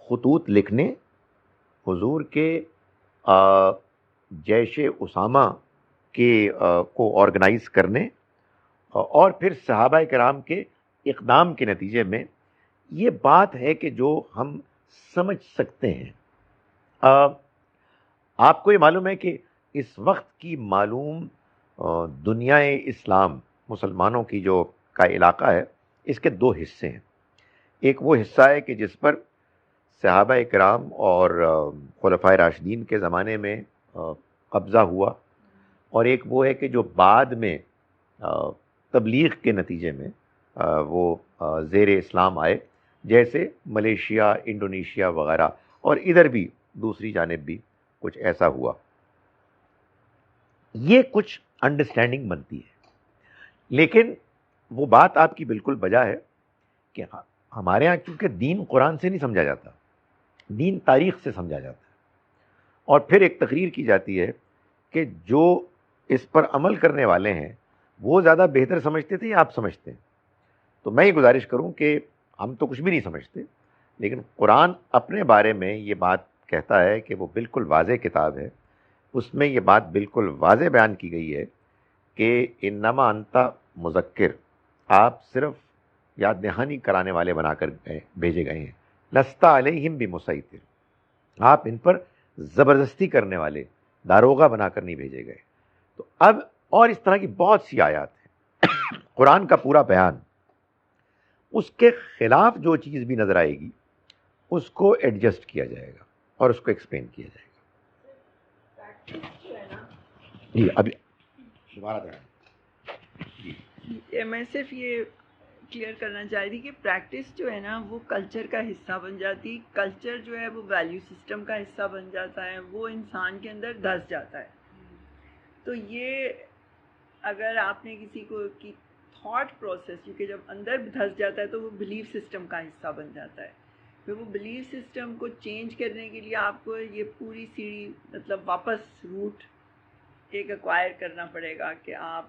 خطوط لکھنے, حضور کے جیش اسامہ کے کو آرگنائز کرنے, اور پھر صحابہ کرام کے اقدام کے نتیجے میں یہ بات ہے کہ جو ہم سمجھ سکتے ہیں. آپ کو یہ معلوم ہے کہ اس وقت کی معلوم دنیا اسلام, مسلمانوں کی جو کا علاقہ ہے, اس کے دو حصے ہیں. ایک وہ حصہ ہے کہ جس پر صحابہ کرام اور خلفائے راشدین کے زمانے میں قبضہ ہوا, اور ایک وہ ہے کہ جو بعد میں تبلیغ کے نتیجے میں وہ زیر اسلام آئے, جیسے ملیشیا, انڈونیشیا وغیرہ, اور ادھر بھی دوسری جانب بھی کچھ ایسا ہوا. یہ کچھ انڈرسٹینڈنگ بنتی ہے, لیکن وہ بات آپ کی بالکل بجا ہے کہ ہمارے ہاں کیونکہ دین قرآن سے نہیں سمجھا جاتا, دین تاریخ سے سمجھا جاتا ہے, اور پھر ایک تقریر کی جاتی ہے کہ جو اس پر عمل کرنے والے ہیں وہ زیادہ بہتر سمجھتے تھے یا آپ سمجھتے ہیں. تو میں یہ گزارش کروں کہ ہم تو کچھ بھی نہیں سمجھتے, لیکن قرآن اپنے بارے میں یہ بات کہتا ہے کہ وہ بالکل واضح کتاب ہے. اس میں یہ بات بالکل واضح بیان کی گئی ہے کہ انما انت مذکر, آپ صرف یاد دہانی کرانے والے بنا کر بھیجے گئے ہیں. لستا علیہم بمسیطر, آپ ان پر زبردستی کرنے والے داروغہ بنا کر نہیں بھیجے گئے. تو اب اور اس طرح کی بہت سی آیات ہیں, قرآن کا پورا بیان, اس کے خلاف جو چیز بھی نظر آئے گی اس کو ایڈجسٹ کیا جائے گا اور اس کو ایکسپلین کیا جائے گا. جی ابھی دوبارہ جی, میں صرف یہ کلیئر کرنا چاہ رہی تھی کہ پریکٹس جو ہے نا وہ کلچر کا حصہ بن جاتی, کلچر جو ہے وہ ویلیو سسٹم کا حصہ بن جاتا ہے, وہ انسان کے اندر دھس جاتا ہے. تو یہ اگر آپ نے کسی کو کی تھاٹ پروسیس, کیونکہ جب اندر دھس جاتا ہے تو وہ بلیف سسٹم کا حصہ بن جاتا ہے. پھر وہ بلیف سسٹم کو چینج کرنے کے لیے آپ کو یہ پوری سیڑھی مطلب واپس روٹ ایک ایکوائر کرنا پڑے گا کہ آپ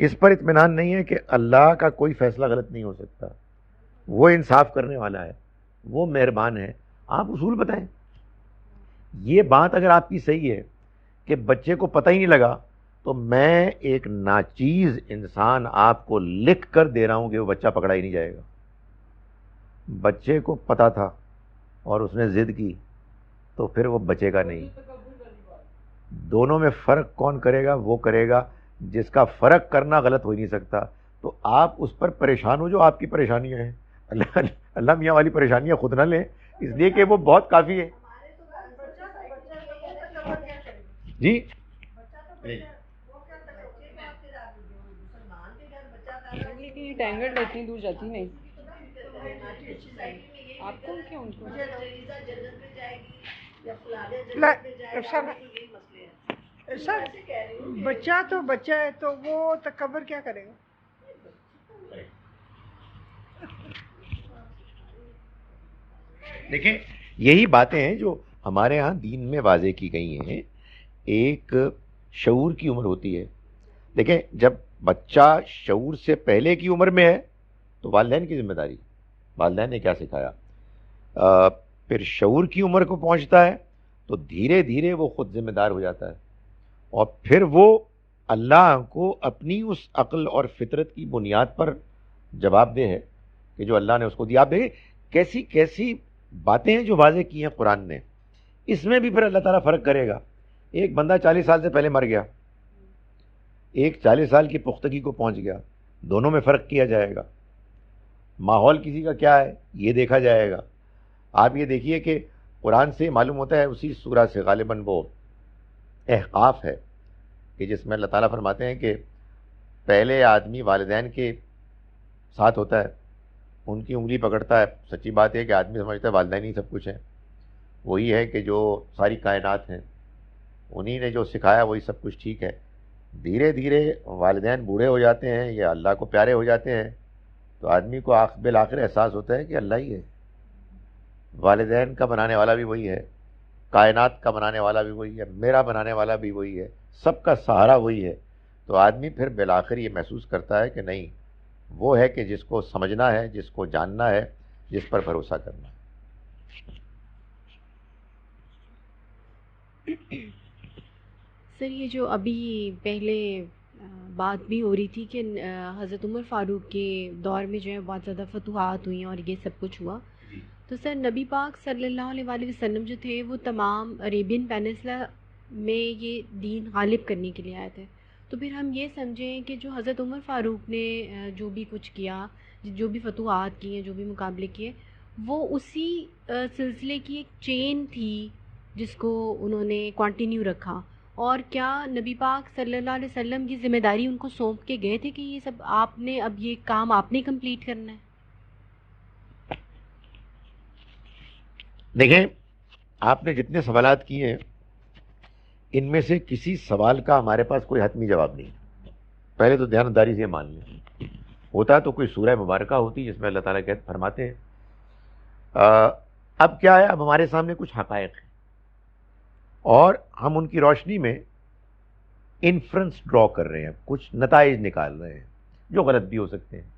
اس پر اطمینان نہیں ہے کہ اللہ کا کوئی فیصلہ غلط نہیں ہو سکتا. وہ انصاف کرنے والا ہے, وہ مہربان ہے. آپ اصول بتائیں. یہ بات اگر آپ کی صحیح ہے کہ بچے کو پتہ ہی نہیں لگا, تو میں ایک ناچیز انسان آپ کو لکھ کر دے رہا ہوں کہ وہ بچہ پکڑا ہی نہیں جائے گا. بچے کو پتا تھا اور اس نے ضد کی, تو پھر وہ بچے گا نہیں. دونوں میں فرق کون کرے گا؟ وہ کرے گا جس کا فرق کرنا غلط ہو ہی نہیں سکتا. تو آپ اس پر پریشان ہو جو آپ کی پریشانیاں ہیں. اللہ میاں والی پریشانیاں خود نہ لیں, اس لیے کہ وہ بہت کافی ہے. جی لیکن یہ ٹینگل اتنی دور جاتی نہیں. آپ کو کیا ان کو بچہ تو بچہ ہے, تو وہ تکبر کیا کرے گا؟ دیکھیں, یہی باتیں ہیں جو ہمارے ہاں دین میں واضح کی گئی ہیں. ایک شعور کی عمر ہوتی ہے. دیکھیں, جب بچہ شعور سے پہلے کی عمر میں ہے تو والدین کی ذمہ داری, والدین نے کیا سکھایا. پھر شعور کی عمر کو پہنچتا ہے تو دھیرے دھیرے وہ خود ذمہ دار ہو جاتا ہے, اور پھر وہ اللہ کو اپنی اس عقل اور فطرت کی بنیاد پر جواب دہ ہے کہ جو اللہ نے اس کو دیا. آپ دیکھیں کیسی کیسی باتیں ہیں جو واضح کی ہیں قرآن نے. اس میں بھی پھر اللہ تعالیٰ فرق کرے گا. ایک بندہ 40 سال سے پہلے مر گیا, ایک 40 سال کی پختگی کو پہنچ گیا, دونوں میں فرق کیا جائے گا. ماحول کسی کا کیا ہے یہ دیکھا جائے گا. آپ یہ دیکھیے کہ قرآن سے معلوم ہوتا ہے, اسی سورہ سے غالباً وہ احقاف ہے کہ جس میں اللہ تعالیٰ فرماتے ہیں کہ پہلے آدمی والدین کے ساتھ ہوتا ہے, ان کی انگلی پکڑتا ہے. سچی بات ہے کہ آدمی سمجھتا ہے والدین ہی سب کچھ ہیں, وہی ہے کہ جو ساری کائنات ہیں, انہی نے جو سکھایا وہی سب کچھ ٹھیک ہے. دھیرے دھیرے والدین بوڑھے ہو جاتے ہیں یا اللہ کو پیارے ہو جاتے ہیں, تو آدمی کو بالآخر احساس ہوتا ہے کہ اللہ ہی ہے, والدین کا بنانے والا بھی وہی ہے, کائنات کا بنانے والا بھی وہی ہے, میرا بنانے والا بھی وہی ہے, سب کا سہارا وہی ہے. تو آدمی پھر بالآخر یہ محسوس کرتا ہے کہ نہیں, وہ ہے کہ جس کو سمجھنا ہے, جس کو جاننا ہے, جس پر بھروسہ کرنا ہے. سر, یہ جو ابھی پہلے بات بھی ہو رہی تھی کہ حضرت عمر فاروق کے دور میں جو ہے بہت زیادہ فتوحات ہوئی اور یہ سب کچھ ہوا, تو سر نبی پاک صلی اللہ علیہ وآلہ وسلم جو تھے وہ تمام عربین پیننسلا میں یہ دین غالب کرنے کے لیے آئے تھے. تو پھر ہم یہ سمجھیں کہ جو حضرت عمر فاروق نے جو بھی کچھ کیا, جو بھی فتوحات کی ہیں, جو بھی مقابلے کیے, وہ اسی سلسلے کی ایک چین تھی جس کو انہوں نے کنٹینیو رکھا. اور کیا نبی پاک صلی اللہ علیہ وسلم کی ذمہ داری ان کو سونپ کے گئے تھے کہ یہ سب آپ نے, اب یہ کام آپ نے کمپلیٹ کرنا ہے؟ دیکھیں, آپ نے جتنے سوالات کیے ہیں ان میں سے کسی سوال کا ہمارے پاس کوئی حتمی جواب نہیں. پہلے تو دیانتداری سے مان لیں. ہوتا تو کوئی سورہ مبارکہ ہوتی جس میں اللہ تعالیٰ کہتے فرماتے ہیں. اب کیا ہے, اب ہمارے سامنے کچھ حقائق ہیں اور ہم ان کی روشنی میں انفرنس ڈرا کر رہے ہیں, کچھ نتائج نکال رہے ہیں جو غلط بھی ہو سکتے ہیں.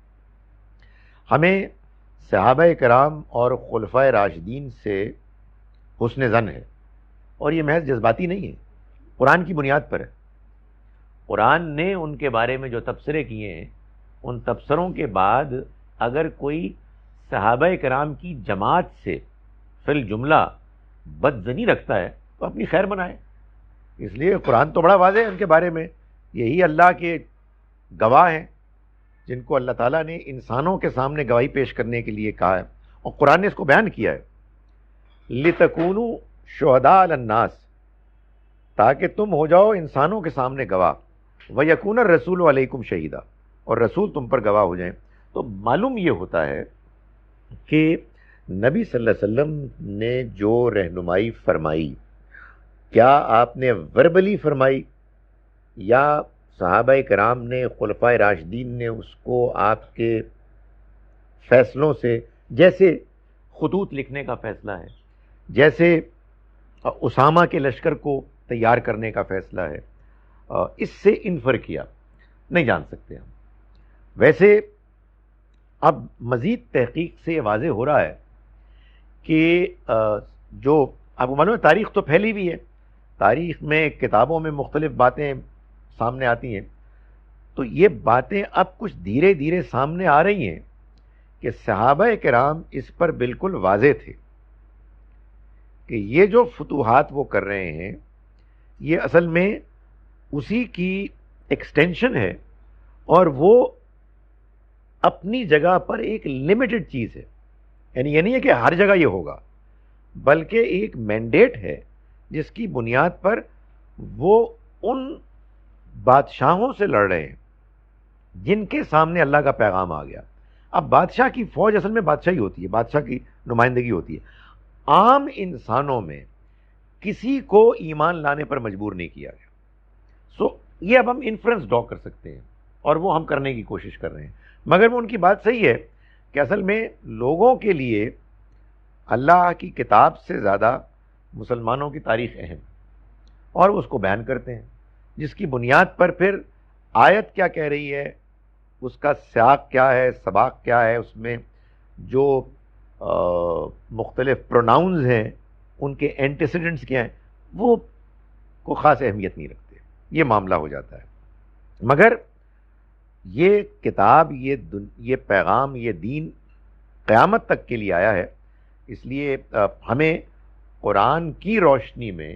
ہمیں صحابہ کرام اور خلفائے راشدین سے حسن ظن ہے, اور یہ محض جذباتی نہیں ہے, قرآن کی بنیاد پر ہے. قرآن نے ان کے بارے میں جو تبصرے کیے ہیں, ان تبصروں کے بعد اگر کوئی صحابہ کرام کی جماعت سے فی الجملہ بدظنی رکھتا ہے تو اپنی خیر بنائے. اس لیے قرآن تو بڑا واضح ہے ان کے بارے میں. یہی اللہ کے گواہ ہیں جن کو اللہ تعالیٰ نے انسانوں کے سامنے گواہی پیش کرنے کے لیے کہا ہے, اور قرآن نے اس کو بیان کیا ہے. لِتَكُونُوا شُهَدَاءَ عَلَى النَّاسِ, تاکہ تم ہو جاؤ انسانوں کے سامنے گواہ. وَيَكُونَ الرَّسُولُ عَلَيْكُمْ شَهِيدًا, اور رسول تم پر گواہ ہو جائیں. تو معلوم یہ ہوتا ہے کہ نبی صلی اللہ علیہ وسلم نے جو رہنمائی فرمائی, کیا آپ نے وربلی فرمائی یا صحابہ کرام نے, خلفائے راشدین نے اس کو آپ کے فیصلوں سے, جیسے خطوط لکھنے کا فیصلہ ہے, جیسے اسامہ کے لشکر کو تیار کرنے کا فیصلہ ہے, اس سے انفر کیا. نہیں جان سکتے ہم. ویسے اب مزید تحقیق سے یہ واضح ہو رہا ہے کہ جو آپ کو معلوم ہے تاریخ تو پھیلی بھی ہے, تاریخ میں کتابوں میں مختلف باتیں سامنے آتی ہیں, تو یہ باتیں اب کچھ دھیرے دھیرے سامنے آ رہی ہیں کہ صحابہ کرام اس پر بالکل واضح تھے کہ یہ جو فتوحات وہ کر رہے ہیں یہ اصل میں اسی کی ایکسٹینشن ہے, اور وہ اپنی جگہ پر ایک لمیٹڈ چیز ہے. یعنی یہ نہیں ہے کہ ہر جگہ یہ ہوگا, بلکہ ایک مینڈیٹ ہے جس کی بنیاد پر وہ ان بادشاہوں سے لڑ رہے ہیں جن کے سامنے اللہ کا پیغام آ گیا. اب بادشاہ کی فوج اصل میں بادشاہی ہوتی ہے, بادشاہ کی نمائندگی ہوتی ہے. عام انسانوں میں کسی کو ایمان لانے پر مجبور نہیں کیا گیا. سو یہ اب ہم انفرنس ڈرا کر سکتے ہیں, اور وہ ہم کرنے کی کوشش کر رہے ہیں. مگر وہ ان کی بات صحیح ہے کہ اصل میں لوگوں کے لیے اللہ کی کتاب سے زیادہ مسلمانوں کی تاریخ اہم, اور وہ اس کو بیان کرتے ہیں, جس کی بنیاد پر پھر آیت کیا کہہ رہی ہے, اس کا سیاق کیا ہے, سباق کیا ہے, اس میں جو مختلف پروناؤنز ہیں ان کے اینٹیسیڈنٹس کیا ہیں, وہ کو خاص اہمیت نہیں رکھتے. یہ معاملہ ہو جاتا ہے. مگر یہ کتاب, یہ پیغام, یہ دین قیامت تک کے لیے آیا ہے. اس لیے ہمیں قرآن کی روشنی میں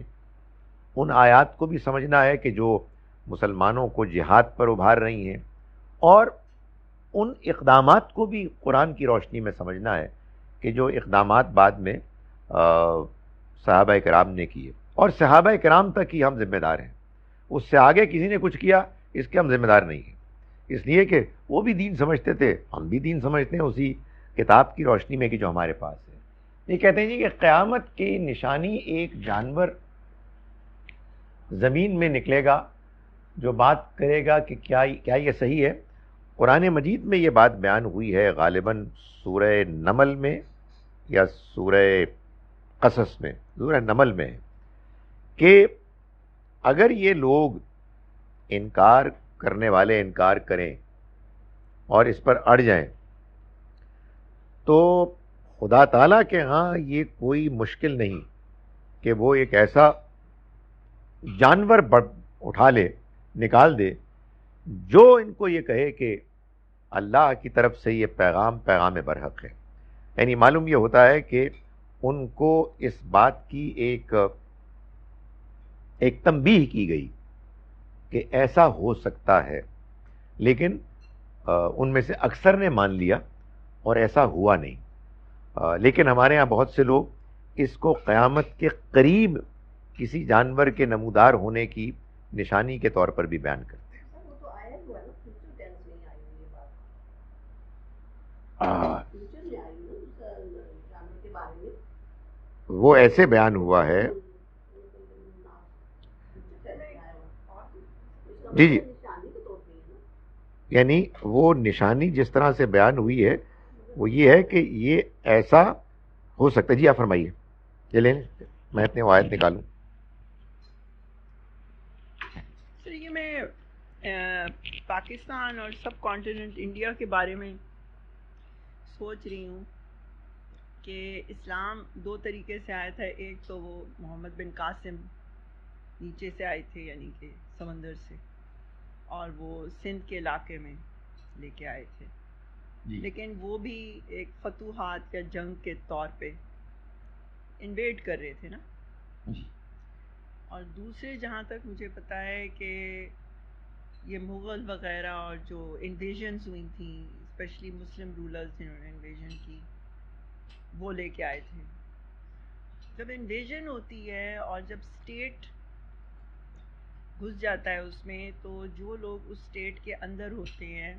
ان آیات کو بھی سمجھنا ہے کہ جو مسلمانوں کو جہاد پر ابھار رہی ہیں, اور ان اقدامات کو بھی قرآن کی روشنی میں سمجھنا ہے کہ جو اقدامات بعد میں صحابہ کرام نے کیے, اور صحابہ کرام تک ہی ہم ذمہ دار ہیں. اس سے آگے کسی نے کچھ کیا اس کے ہم ذمہ دار نہیں ہیں, اس لیے کہ وہ بھی دین سمجھتے تھے, ہم بھی دین سمجھتے ہیں اسی کتاب کی روشنی میں کہ جو ہمارے پاس ہے. یہ کہتے ہیں جی کہ قیامت کی نشانی ایک جانور زمین میں نکلے گا جو بات کرے گا کہ کیا یہ صحیح ہے. قرآن مجید میں یہ بات بیان ہوئی ہے غالباً سورہ نمل میں یا سورہ قصص میں, سورہ نمل میں, کہ اگر یہ لوگ انکار کرنے والے انکار کریں اور اس پر اڑ جائیں تو خدا تعالیٰ کے ہاں یہ کوئی مشکل نہیں کہ وہ ایک ایسا جانور اٹھا لے, نکال دے, جو ان کو یہ کہے کہ اللہ کی طرف سے یہ پیغام برحق ہے. یعنی معلوم یہ ہوتا ہے کہ ان کو اس بات کی ایک تنبیہ کی گئی کہ ایسا ہو سکتا ہے, لیکن ان میں سے اکثر نے مان لیا اور ایسا ہوا نہیں. لیکن ہمارے ہاں بہت سے لوگ اس کو قیامت کے قریب کسی جانور کے نمودار ہونے کی نشانی کے طور پر بھی بیان کرتے ہیں. وہ ایسے بیان ہوا ہے, جی, یعنی وہ نشانی جس طرح سے بیان ہوئی ہے وہ یہ ہے کہ یہ ایسا ہو سکتا ہے. جی آپ فرمائیے, یہ لیں, میں اتنے آیت نکالوں. سر یہ میں پاکستان اور سب کانٹیننٹ انڈیا کے بارے میں سوچ رہی ہوں کہ اسلام دو طریقے سے آیا تھا. ایک تو وہ محمد بن قاسم نیچے سے آئے تھے, یعنی کہ سمندر سے, اور وہ سندھ کے علاقے میں لے کے آئے تھے, لیکن وہ بھی ایک فتوحات یا جنگ کے طور پہ انویڈ کر رہے تھے نا. اور دوسرے جہاں تک مجھے پتہ ہے کہ یہ مغل وغیرہ اور جو انویژنز ہوئی تھیں, اسپیشلی مسلم رولرز جنہوں نے انویژن کی, وہ لے کے آئے تھے. جب انویژن ہوتی ہے اور جب اسٹیٹ گھس جاتا ہے اس میں, تو جو لوگ اس اسٹیٹ کے اندر ہوتے ہیں,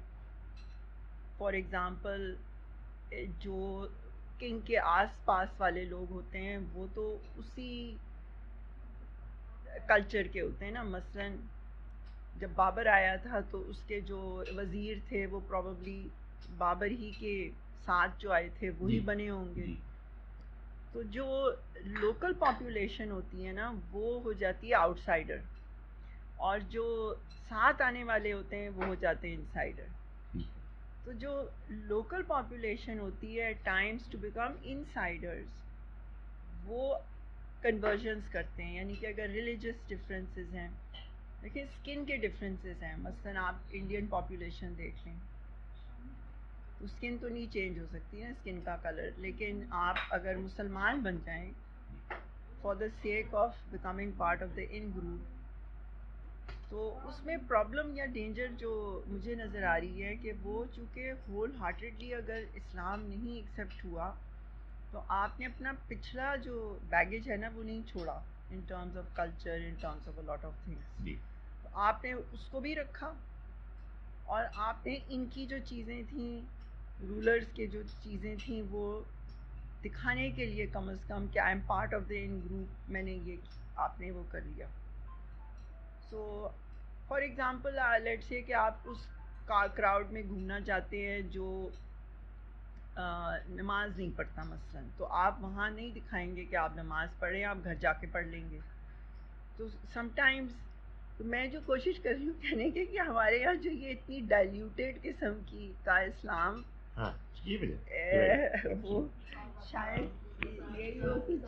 فار ایگزامپل جو کنگ کے آس پاس والے لوگ ہوتے ہیں, وہ تو اسی کلچر کے ہوتے ہیں نا. مثلاً جب بابر آیا تھا تو اس کے جو وزیر تھے وہ پروبیبلی بابر ہی کے ساتھ جو آئے تھے وہی بنے ہوں گے. تو جو لوکل پاپولیشن ہوتی ہے نا وہ ہو جاتی ہے آؤٹ سائڈر, اور جو ساتھ آنے والے ہوتے ہیں وہ ہو جاتے ہیں انسائڈر. تو جو لوکل پاپولیشن ہوتی ہے ٹائمز ٹو بیکم انسائڈرز وہ کنورژنس کرتے ہیں. یعنی کہ اگر ریلیجس ڈفرینسز ہیں, دیکھیں اسکن کے ڈفرینسز ہیں, مثلاً آپ انڈین پاپولیشن دیکھ لیں تو اسکن تو نہیں چینج ہو سکتی نا, اسکن کا کلر, لیکن آپ اگر مسلمان بن جائیں for the sake of becoming part of the in group, تو اس میں پرابلم یا ڈینجر جو مجھے نظر آ رہی ہے کہ وہ چونکہ ہول ہارٹیڈلی اگر اسلام نہیں ایکسیپٹ ہوا تو آپ نے اپنا پچھلا جو بیگیج ہے نا وہ نہیں چھوڑا in terms of culture, in terms of a lot of things. تو آپ نے اس کو بھی رکھا اور آپ نے ان کی جو چیزیں تھیں, رولرز کے جو چیزیں تھیں, وہ دکھانے کے لیے کم از کم کہ I am part of the in group, میں نے یہ آپ نے وہ کر لیا. سو فار ایگزامپل لیٹس سے کہ آپ اس کراؤڈ میں گھومنا چاہتے ہیں جو نماز نہیں پڑھتا مثلاً, تو آپ وہاں نہیں دکھائیں گے کہ آپ نماز پڑھیں, آپ گھر جا کے پڑھ لیں گے. تو سم ٹائمز میں جو کوشش کر رہی ہوں کہنے کی کہ ہمارے یہاں جو یہ اتنی ڈائلیوٹیڈ قسم کی کا اسلام وہ شاید یہی ہو کچھ.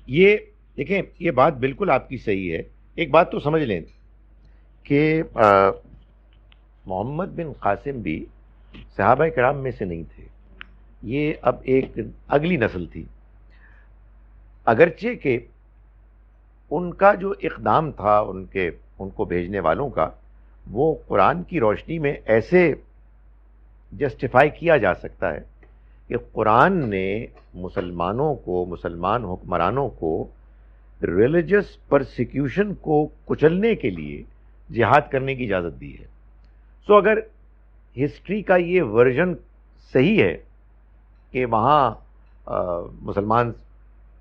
یہ دیکھیں, یہ بات بالکل آپ کی صحیح ہے. ایک بات تو سمجھ لیں کہ محمد بن قاسم بھی صحابہ کرام میں سے نہیں تھے, یہ اب ایک اگلی نسل تھی. اگرچہ کہ ان کا جو اقدام تھا ان کو بھیجنے والوں کا, وہ قرآن کی روشنی میں ایسے جسٹیفائی کیا جا سکتا ہے کہ قرآن نے مسلمانوں کو, مسلمان حکمرانوں کو ریلیجس پرسیکیوشن کو کچلنے کے لیے جہاد کرنے کی اجازت دی ہے. سو اگر ہسٹری کا یہ ورژن صحیح ہے کہ وہاں مسلمان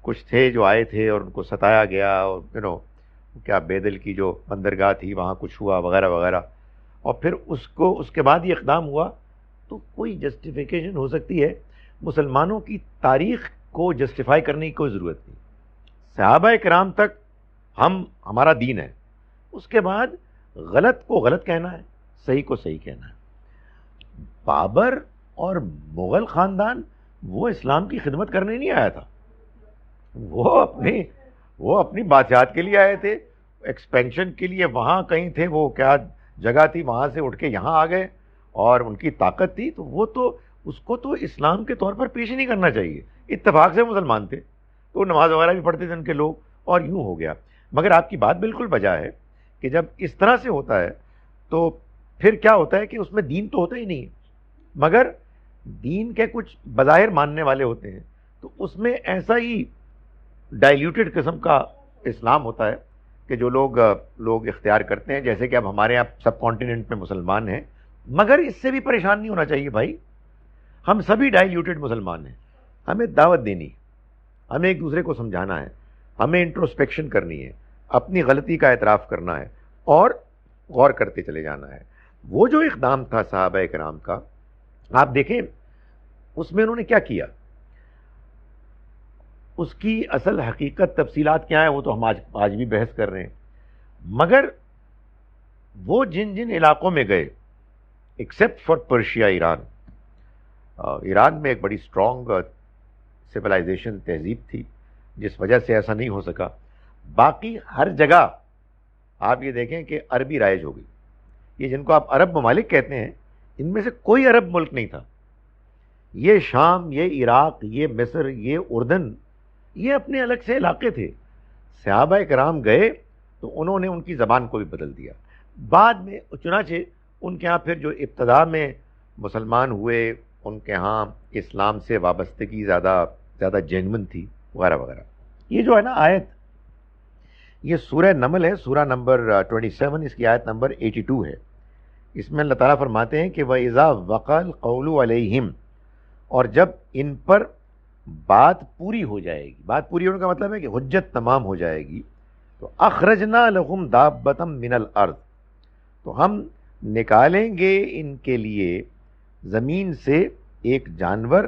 کچھ تھے جو آئے تھے اور ان کو ستایا گیا, اور کیا بیدل کی جو بندرگاہ تھی وہاں کچھ ہوا وغیرہ وغیرہ, اور پھر اس کے بعد یہ اقدام ہوا, تو کوئی جسٹیفیکیشن ہو سکتی ہے. مسلمانوں کی تاریخ کو جسٹیفائی کرنے کی کوئی ضرورت نہیں. صحابہ کرام تک ہمارا دین ہے, اس کے بعد غلط کو غلط کہنا ہے, صحیح کو صحیح کہنا ہے. بابر اور مغل خاندان وہ اسلام کی خدمت کرنے نہیں آیا تھا, وہ اپنی بادشاہت کے لیے آئے تھے, ایکسپینشن کے لیے وہاں کہیں تھے, وہ کیا جگہ تھی, وہاں سے اٹھ کے یہاں آ گئے, اور ان کی طاقت تھی, تو وہ تو اس کو تو اسلام کے طور پر پیش نہیں کرنا چاہیے. اتفاق سے مسلمان تھے تو نماز وغیرہ بھی پڑھتے تھے ان کے لوگ, اور یوں ہو گیا. مگر آپ کی بات بالکل بجا ہے کہ جب اس طرح سے ہوتا ہے تو پھر کیا ہوتا ہے کہ اس میں دین تو ہوتا ہی نہیں ہے, مگر دین کے کچھ بظاہر ماننے والے ہوتے ہیں, تو اس میں ایسا ہی ڈائلیوٹیڈ قسم کا اسلام ہوتا ہے کہ جو لوگ اختیار کرتے ہیں. جیسے کہ اب ہمارے یہاں سب کانٹیننٹ میں مسلمان ہیں, مگر اس سے بھی پریشان نہیں ہونا چاہیے بھائی. ہم سبھی ڈائلیوٹیڈ مسلمان ہیں, ہمیں دعوت دینی, ہمیں ایک دوسرے کو سمجھانا ہے, ہمیں انٹروسپیکشن کرنی ہے, اپنی غلطی کا اعتراف کرنا ہے, اور غور کرتے چلے جانا ہے. وہ جو اقدام تھا صحابہ کرام کا, آپ دیکھیں اس میں انہوں نے کیا کیا, اس کی اصل حقیقت تفصیلات کیا ہیں وہ تو ہم آج بھی بحث کر رہے ہیں. مگر وہ جن علاقوں میں گئے, ایکسیپٹ فار پرشیا, ایران میں ایک بڑی اسٹرانگ سویلائزیشن تہذیب تھی جس وجہ سے ایسا نہیں ہو سکا. باقی ہر جگہ آپ یہ دیکھیں کہ عربی رائج ہو گئی. یہ جن کو آپ عرب ممالک کہتے ہیں, ان میں سے کوئی عرب ملک نہیں تھا. یہ شام, یہ عراق, یہ مصر, یہ اردن, یہ اپنے الگ سے علاقے تھے. صحابہ کرام گئے تو انہوں نے ان کی زبان کو بھی بدل دیا. بعد میں چنانچہ ان کے ہاں پھر جو ابتدا میں مسلمان ہوئے, ان کے ہاں اسلام سے وابستگی زیادہ جینون تھی وغیرہ وغیرہ. یہ جو ہے نا آیت, یہ سورہ نمل ہے, سورہ نمبر 27, اس کی آیت نمبر 82 ہے. اس میں اللہ تعالیٰ فرماتے ہیں کہ وَإِذَا وَقَعَ الْقَوْلُ عَلَيْهِمْ, اور جب ان پر بات پوری ہو جائے گی, بات پوری ہونے کا مطلب ہے کہ حجت تمام ہو جائے گی, تو اخرجنا لہم دابۃ من الارض, تو ہم نکالیں گے ان کے لیے زمین سے ایک جانور,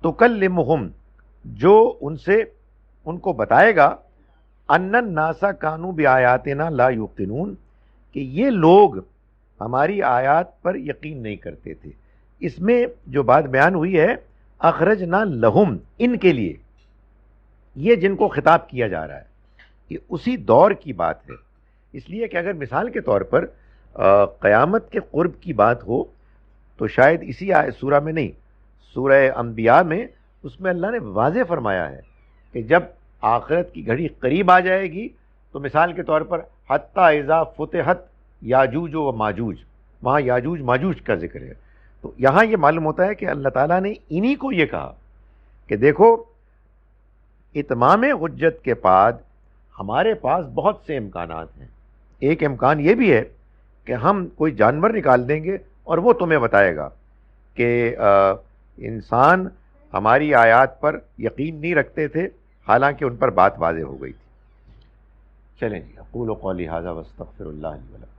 تکلمہم, جو ان کو بتائے گا ان الناس کانوا بآیاتنا لا یوقنون، کہ یہ لوگ ہماری آیات پر یقین نہیں کرتے تھے. اس میں جو بات بیان ہوئی ہے اخرجنا لہم، ان کے لیے، یہ جن کو خطاب کیا جا رہا ہے یہ اسی دور کی بات ہے. اس لیے کہ اگر مثال کے طور پر قیامت کے قرب کی بات ہو تو شاید اسی سورہ میں نہیں، سورہ انبیاء میں، اس میں اللہ نے واضح فرمایا ہے کہ جب آخرت کی گھڑی قریب آ جائے گی تو مثال کے طور پر حتی اذا فتحت یاجوج و ماجوج، وہاں یاجوج ماجوج کا ذکر ہے. تو یہاں یہ معلوم ہوتا ہے کہ اللہ تعالیٰ نے انہی کو یہ کہا کہ دیکھو اتمام حجت کے بعد ہمارے پاس بہت سے امکانات ہیں. ایک امکان یہ بھی ہے کہ ہم کوئی جانور نکال دیں گے اور وہ تمہیں بتائے گا کہ انسان ہماری آیات پر یقین نہیں رکھتے تھے حالانکہ ان پر بات واضح ہو گئی تھی. چلیں جی، اقول قولی ھذا واستغفر اللہ لی ولکم.